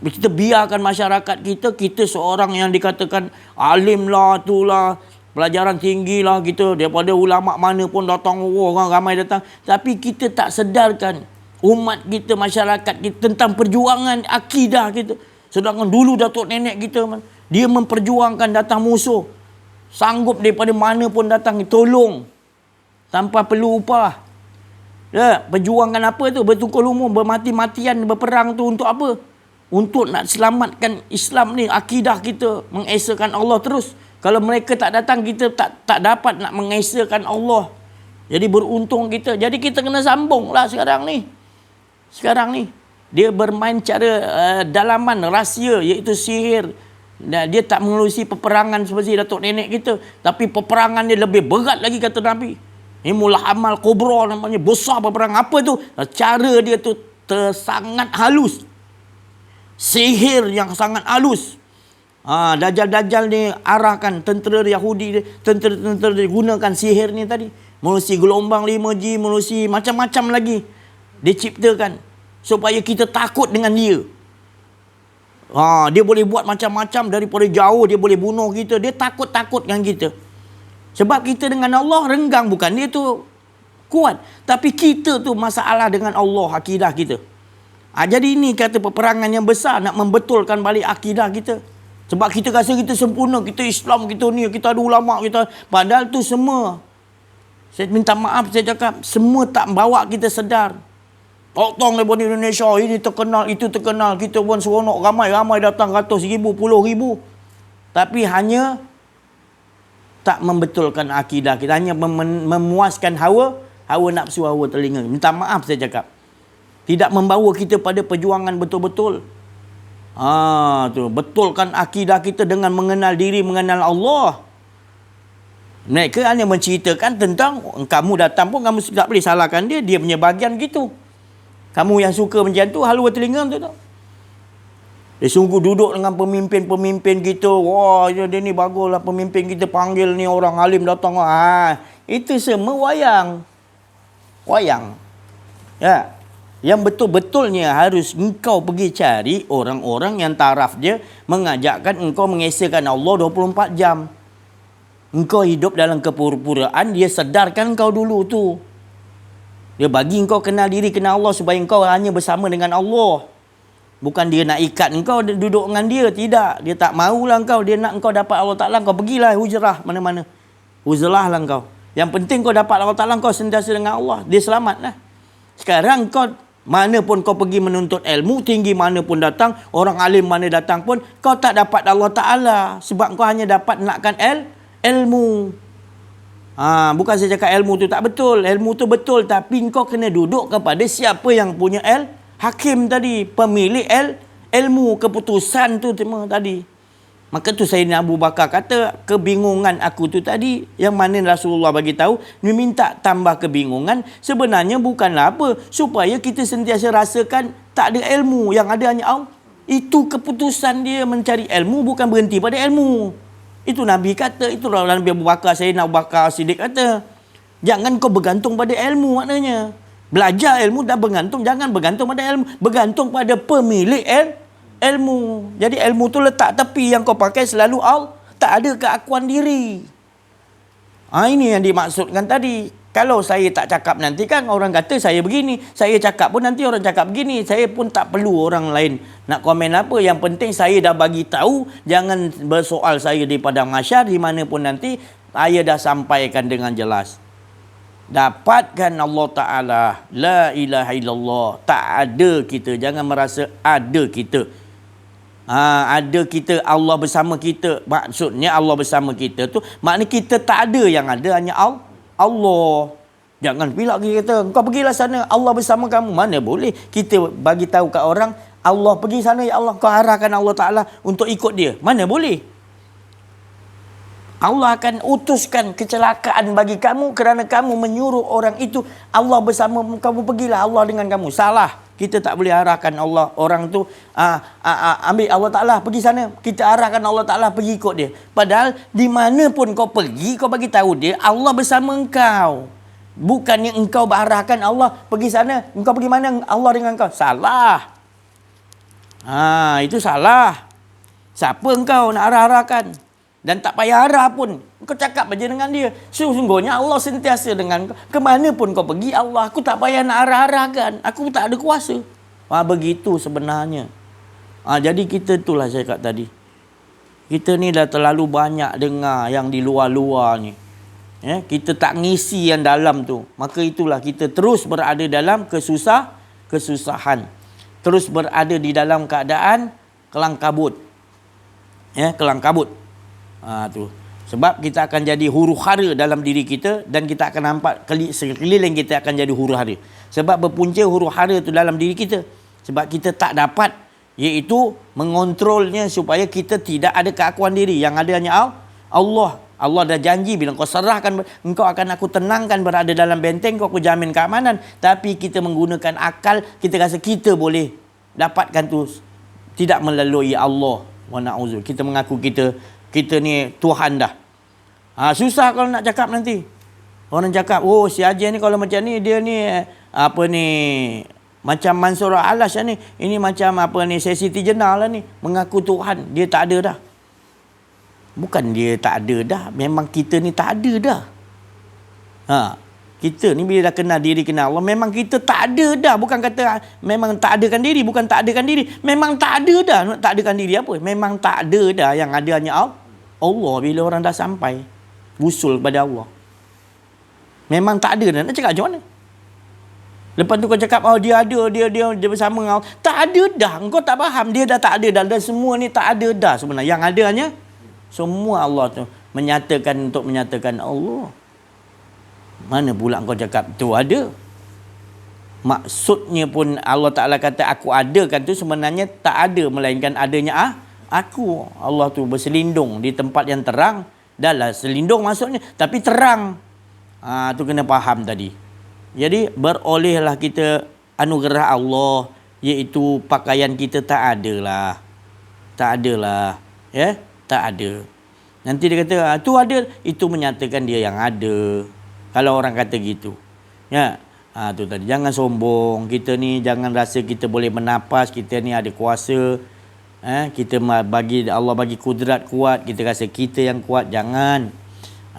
Kita biarkan masyarakat kita seorang yang dikatakan alim lah, itulah, pelajaran tinggi lah kita, daripada ulama mana pun datang, orang ramai datang, tapi kita tak sedarkan umat kita, masyarakat kita tentang perjuangan akidah kita. Sedangkan dulu datuk nenek kita, dia memperjuangkan, datang musuh, sanggup daripada mana pun datang tolong tanpa perlu upah. Ya, perjuangan apa tu? Bertukar lumur, bermati-matian, berperang tu untuk apa? Untuk nak selamatkan Islam ni, akidah kita, mengesakan Allah terus. Kalau mereka tak datang, kita tak dapat nak mengesakan Allah. Jadi beruntung kita. Jadi kita kena sambung lah sekarang ni. Dia bermain cara dalaman, rahsia, iaitu sihir. Dia tak mengelusi peperangan seperti datuk nenek kita. Tapi peperangan dia lebih berat lagi, kata Nabi. Ini mula amal kubra namanya, besar peperangan. Apa tu? Cara dia tu sangat halus. Sihir yang sangat halus. Dajjal-dajjal ni arahkan tentera Yahudi, tentera dia gunakan sihir ni tadi. Melalui gelombang 5G, melalui macam-macam lagi. Dia ciptakan supaya kita takut dengan dia. Dia boleh buat macam-macam, daripada jauh dia boleh bunuh kita. Dia takut-takut dengan kita. Sebab kita dengan Allah renggang, bukan dia tu kuat. Tapi kita tu masalah dengan Allah, akidah kita. Jadi ini kata peperangan yang besar, nak membetulkan balik akidah kita. Sebab kita rasa kita sempurna, kita Islam, kita ni, kita ada ulama, kita. Padahal tu semua, saya minta maaf, saya cakap, semua tak bawa kita sedar. Tong daripada Indonesia, ini terkenal, itu terkenal. Kita pun seronok, ramai-ramai datang, ratus ribu, puluh ribu. Tapi hanya tak membetulkan akidah kita. Hanya memuaskan hawa nafsu, hawa telinga. Minta maaf saya cakap. Tidak membawa kita pada perjuangan betul-betul. Tu betulkan akidah kita dengan mengenal diri, mengenal Allah. Mereka hanya menceritakan tentang kamu datang pun kamu tak boleh salahkan dia. Dia punya bahagian gitu. Kamu yang suka macam tu, halu telinga tu tak? Dia sungguh duduk dengan pemimpin-pemimpin kita. Wah, dia ni baguslah pemimpin kita, panggil ni orang alim datang. Itu semua wayang. Ya. Yang betul-betulnya harus engkau pergi cari orang-orang yang taraf dia mengajakkan engkau mengesakan Allah 24 jam. Engkau hidup dalam kepura-puraan, dia sedarkan engkau dulu tu. Dia bagi engkau kenal diri, kenal Allah supaya engkau hanya bersama dengan Allah. Bukan dia nak ikat engkau duduk dengan dia. Tidak. Dia tak maulah engkau. Dia nak engkau dapat Allah Ta'ala. Kau pergilah hujrah mana-mana. Hujrah lah engkau. Yang penting kau dapat Allah Ta'ala, kau sentiasa dengan Allah. Dia selamatlah. Sekarang kau, mana pun kau pergi menuntut ilmu, tinggi mana pun datang, orang alim mana datang pun, kau tak dapat Allah Ta'ala. Sebab kau hanya dapat nakkan ilmu. Bukan saya cakap ilmu tu tak betul. Ilmu tu betul, tapi kau kena duduk kepada siapa yang punya hakim tadi, pemilik ilmu, keputusan tu tadi. Maka tu Sayyidina Abu Bakar kata, kebingungan aku tu tadi, yang mana Rasulullah bagi tahu, dia minta tambah kebingungan, sebenarnya bukanlah apa, supaya kita sentiasa rasakan tak ada ilmu, yang ada hanya Allah. Itu keputusan dia mencari ilmu, bukan berhenti pada ilmu. Itu Nabi kata, itulah Nabi Abu Bakar, Sayyidina Abu Bakar Siddiq kata, jangan kau bergantung pada ilmu maknanya. Belajar ilmu dan bergantung, jangan bergantung pada ilmu, bergantung pada pemilik ilmu. Jadi ilmu tu letak tepi, yang kau pakai selalu tak ada keakuan diri. Ini yang dimaksudkan tadi. Kalau saya tak cakap nanti kan orang kata saya begini, saya cakap pun nanti orang cakap begini. Saya pun tak perlu orang lain nak komen apa. Yang penting saya dah bagi tahu, jangan bersoal saya di padang mahsyar, di mana pun nanti saya dah sampaikan dengan jelas. Dapatkan Allah Ta'ala, la ilaha illallah. Tak ada kita, jangan merasa ada kita. Ada kita, Allah bersama kita. Maksudnya Allah bersama kita tu, maknanya kita tak ada, yang ada hanya Allah. Jangan pula kita kata, kau pergilah sana, Allah bersama kamu. Mana boleh kita bagi tahu kat orang, Allah pergi sana ya Allah, kau arahkan Allah Ta'ala untuk ikut dia. Mana boleh. Allah akan utuskan kecelakaan bagi kamu kerana kamu menyuruh orang itu, Allah bersama kamu, pergilah Allah dengan kamu. Salah. Kita tak boleh arahkan Allah, orang tu ambil Allah Ta'ala pergi sana. Kita arahkan Allah Ta'ala pergi ikut dia. Padahal di mana pun kau pergi, kau bagi tahu dia Allah bersama engkau. Bukannya engkau berarahkan Allah pergi sana, engkau pergi mana, Allah dengan engkau. Salah. Itu salah. Siapa engkau nak arah-arahkan? Dan tak payah arah pun. Kau cakap aja dengan dia. Sesungguhnya Allah sentiasa dengan kau. Kemana pun kau pergi, Allah, aku tak payah nak arah-arahkan. Aku tak ada kuasa. Begitu sebenarnya. Jadi kita itulah saya cakap tadi. Kita ni dah terlalu banyak dengar yang di luar-luar ni. Kita tak ngisi yang dalam tu. Maka itulah kita terus berada dalam kesusahan. Terus berada di dalam keadaan kelang kabut. Kelang kabut. Tu. Sebab kita akan jadi huru hara dalam diri kita dan kita akan nampak sekeliling kita akan jadi huru hara. Sebab berpunca huru hara tu dalam diri kita. Sebab kita tak dapat iaitu mengontrolnya supaya kita tidak ada keakuan diri. Yang ada hanya Allah. Allah dah janji bila kau serahkan, engkau akan aku tenangkan berada dalam benteng kau, aku jamin keamanan. Tapi kita menggunakan akal, kita rasa kita boleh dapatkan tu tidak melalui Allah. Wa na'udzu. Kita mengaku kita ni Tuhan dah. Susah kalau nak cakap nanti. Orang cakap, oh si Haji ni kalau macam ni, dia ni apa ni, macam Mansur Al-Alash ni. Ini macam apa ni, Siti Jenar lah ni. Mengaku Tuhan. Dia tak ada dah. Bukan dia tak ada dah. Memang kita ni tak ada dah. Kita ni bila dah kenal diri, kenal Allah, memang kita tak ada dah. Bukan kata memang tak adakan diri. Bukan tak adakan diri. Memang tak ada dah. Nak tak adakan diri apa? Memang tak ada dah. Yang ada hanya Allah. Bila orang dah sampai usul kepada Allah, memang tak ada dah. Nak cakap macam mana? Lepas tu kau cakap dia ada, dia bersama dengan Allah. Tak ada dah. Kau tak faham. Dia dah tak ada dah. Dan semua ni tak ada dah sebenarnya. Yang ada hanya semua Allah tu menyatakan untuk menyatakan Allah. Mana pula kau cakap tu ada? Maksudnya pun Allah Ta'ala kata aku adakan tu sebenarnya tak ada, melainkan adanya aku. Allah tu berselindung di tempat yang terang. Dah lah selindung maksudnya, tapi terang. Tu kena faham tadi. Jadi berolehlah kita anugerah Allah, iaitu pakaian kita tak adalah. Tak adalah. Tak ada. Nanti dia kata tu ada, itu menyatakan dia yang ada. Kalau orang kata gitu. Tu tadi. Jangan sombong. Kita ni jangan rasa kita boleh menapas, kita ni ada kuasa. Kita bagi Allah bagi kudrat kuat, kita rasa kita yang kuat. Jangan.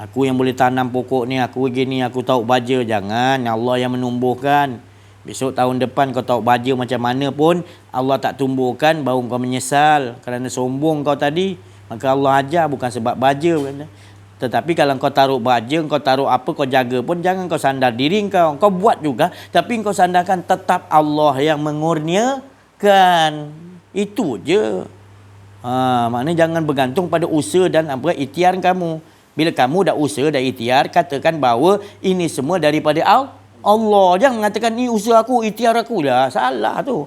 Aku yang boleh tanam pokok ni, aku gini, aku tahu baja. Jangan. Allah yang menumbuhkan. Besok tahun depan kau tahu baja macam mana pun, Allah tak tumbuhkan, baru kau menyesal kerana sombong kau tadi. Maka Allah ajar bukan sebab baja. Tetapi kalau kau taruh baja, kau taruh apa, kau jaga pun, jangan kau sandar diri kau. Kau buat juga, tapi kau sandarkan tetap Allah yang mengurniakan. Itu je. Maknanya jangan bergantung pada usaha dan ikhtiar kamu. Bila kamu dah usaha, dah ikhtiar, katakan bahawa ini semua daripada Allah. Jangan mengatakan ni usaha aku, ikhtiar aku lah. Salah tu.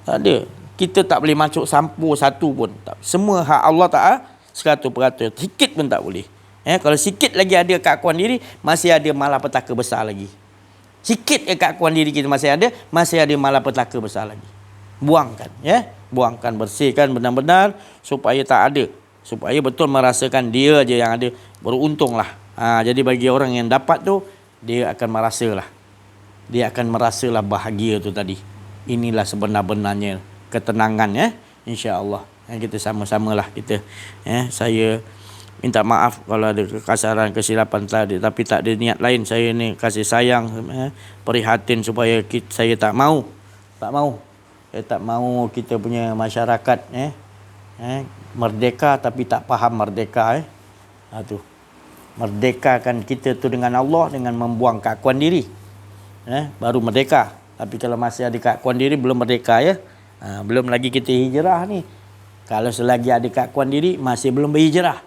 Tak ada. Kita tak boleh masuk sampul satu pun. Semua hak Allah Ta'ala 100%. Sikit pun tak boleh. Kalau sikit lagi ada keakuan diri, masih ada malapetaka besar lagi. Sikit keakuan diri kita masih ada malapetaka besar lagi. Buangkan. Buangkan, bersihkan benar-benar supaya tak ada. Supaya betul merasakan dia je yang ada. Beruntunglah. Jadi bagi orang yang dapat tu, dia akan merasalah. Dia akan merasalah bahagia tu tadi. Inilah sebenar-benarnya ketenangan, insya-Allah. Kita sama-samalah kita. Saya minta maaf kalau ada kekasaran, kesilapan tadi, tapi tak ada niat lain. Saya ni kasih sayang, prihatin supaya saya tak mau. Saya tak mau kita punya masyarakat merdeka tapi tak faham merdeka. Tu. Merdekakan kita tu dengan Allah, dengan membuang keakuan diri. Baru merdeka. Tapi kalau masih ada keakuan diri, belum merdeka belum lagi kita hijrah ni. Kalau selagi ada keakuan diri, masih belum berhijrah.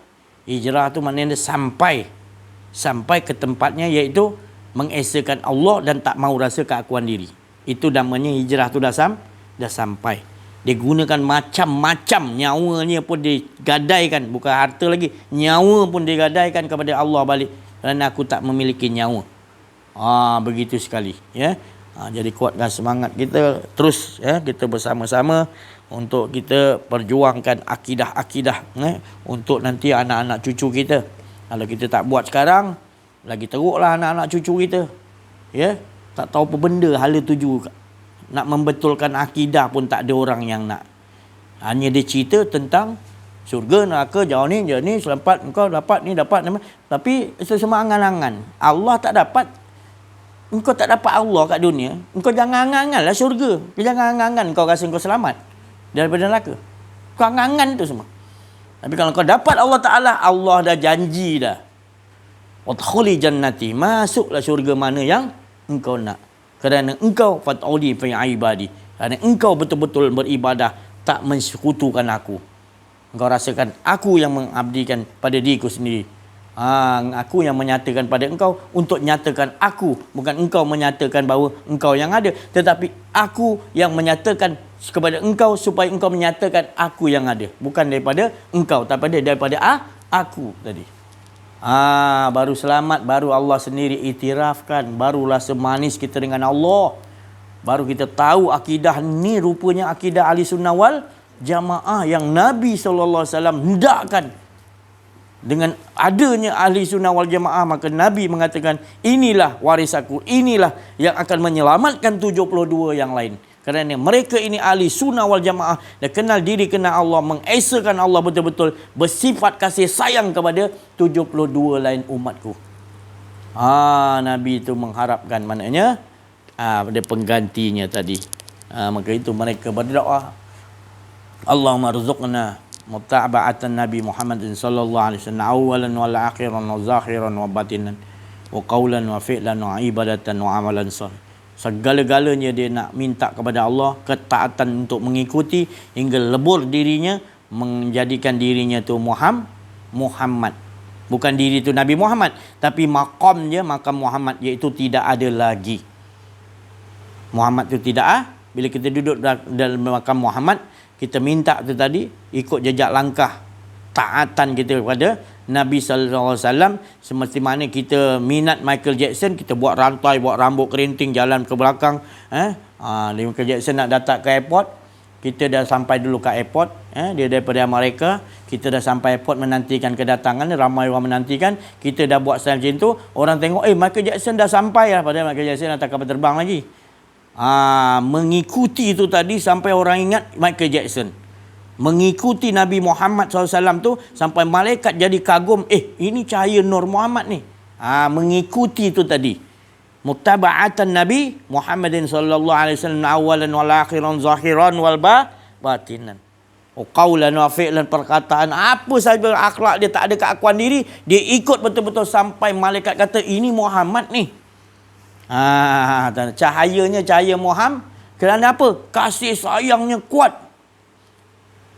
Hijrah tu maknanya sampai ke tempatnya, iaitu mengesakan Allah dan tak mau rasa keakuan diri. Itu namanya hijrah tu dah sampai. Dia gunakan macam-macam, nyawanya pun digadaikan, bukan harta lagi, nyawa pun digadaikan kepada Allah balik, kerana aku tak memiliki nyawa. Begitu sekali, ya. Jadi kuatkan semangat kita terus, ya, kita bersama-sama untuk kita perjuangkan akidah-akidah, untuk nanti anak-anak cucu kita. Kalau kita tak buat sekarang, lagi teruklah anak-anak cucu kita, ya. Tak tahu apa benda hala tuju. Nak membetulkan akidah pun tak ada orang yang nak. Hanya dia cerita tentang syurga, neraka, jauh ni, selamat engkau dapat ni, dapat ni. Tapi semua angan-angan. Allah tak dapat. Engkau tak dapat Allah kat dunia. Engkau jangan angan-angan lah syurga. Kau jangan angan-angan kau rasa engkau selamat daripada neraka. Kau angan-angan tu semua. Tapi kalau kau dapat Allah Ta'ala, Allah dah janji dah. Wadkhuli jannati. Masuklah syurga mana yang engkau nak. Kerana engkau fat'udi fi ibadi. Kerana engkau betul-betul beribadah, tak mensekutukan aku. Engkau rasakan aku yang mengabdikan pada diriku sendiri. Aku yang menyatakan pada engkau untuk nyatakan aku. Bukan engkau menyatakan bahawa engkau yang ada. Tetapi aku yang menyatakan kepada engkau supaya engkau menyatakan aku yang ada. Bukan daripada engkau, tapi daripada aku tadi. Baru selamat, baru Allah sendiri iktirafkan, barulah semanis kita dengan Allah. Baru kita tahu akidah ni rupanya akidah ahli sunnah wal jamaah yang Nabi SAW hendakkan. Dengan adanya ahli sunnah wal jamaah, maka Nabi mengatakan, inilah waris aku, inilah yang akan menyelamatkan 72 yang lain. Kerana mereka ini ahli sunnah wal jamaah, dan kenal diri, kenal Allah, mengesakan Allah betul-betul, bersifat kasih sayang kepada 72 lain umatku. Nabi itu mengharapkan, maknanya ada penggantinya tadi. Maka itu mereka berdoa, Allahumma rzuqna mutaba'atan Nabi Muhammad sallallahu alaihi wasallam awalan wal akhiran wa zahiran wa batinan wa qawlan wa fi'lan wa ibadatan wa amalan salih. Segala-galanya dia nak minta kepada Allah ketaatan untuk mengikuti hingga lebur dirinya, menjadikan dirinya tu Muhammad. Bukan diri tu Nabi Muhammad, tapi maqam dia maqam Muhammad, iaitu tidak ada lagi. Muhammad tu tidak bila kita duduk dalam maqam Muhammad, kita minta tu tadi ikut jejak langkah taatan kita kepada Nabi sallallahu alaihi wasallam. Seperti mana kita minat Michael Jackson, kita buat rantai, buat rambut kerinting, jalan ke belakang. Michael Jackson nak datang ke airport, kita dah sampai dulu ke airport. Dia daripada Amerika, kita dah sampai airport menantikan kedatangan, ramai orang menantikan. Kita dah buat style macam tu, orang tengok, Michael Jackson dah sampai lah. Padahal Michael Jackson dah tak kapal terbang lagi. Mengikuti itu tadi sampai orang ingat Michael Jackson. Mengikuti Nabi Muhammad SAW tu sampai malaikat jadi kagum, ini cahaya Nur Muhammad ni. Mengikuti itu tadi. Muttaba'atan Nabi Muhammadin sallallahu alaihi wasallam awalan wal akhiran zahiran wal batinan. Qaulan wa fi'lan, perkataan apa saja akhlak dia, tak ada keakuan diri, dia ikut betul-betul sampai malaikat kata ini Muhammad ni. Cahayanya cahaya Muhammad. Kerana apa? Kasih sayangnya kuat.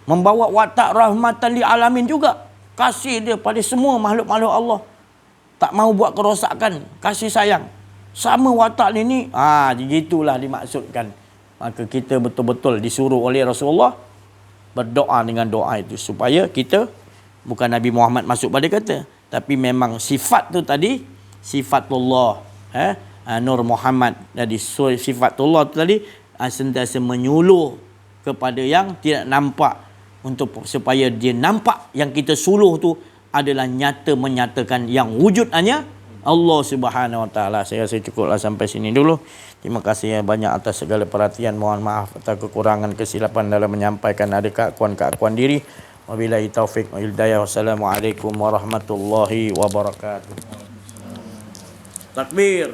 Membawa watak rahmatan lil alamin juga. Kasih dia pada semua makhluk-makhluk Allah. Tak mau buat kerosakan, kasih sayang. Sama watak ni. Gitulah dimaksudkan. Maka kita betul-betul disuruh oleh Rasulullah berdoa dengan doa itu supaya kita, bukan Nabi Muhammad masuk pada kata, tapi memang sifat tu tadi sifatullah, Nur Muhammad. Jadi sifatullah tu tadi sentiasa menyuluh kepada yang tidak nampak, untuk supaya dia nampak yang kita suluh tu adalah nyata, menyatakan yang wujud hanya Allah Subhanahu Wa Taala. Saya rasa cukuplah sampai sini dulu. Terima kasih banyak atas segala perhatian. Mohon maaf atas kekurangan kesilapan dalam menyampaikan ada keakuan-keakuan diri. Wabillahi taufik wal hidayah. Wassalamualaikum warahmatullahi wabarakatuh. Takbir.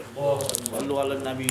Sallu ala Nabi.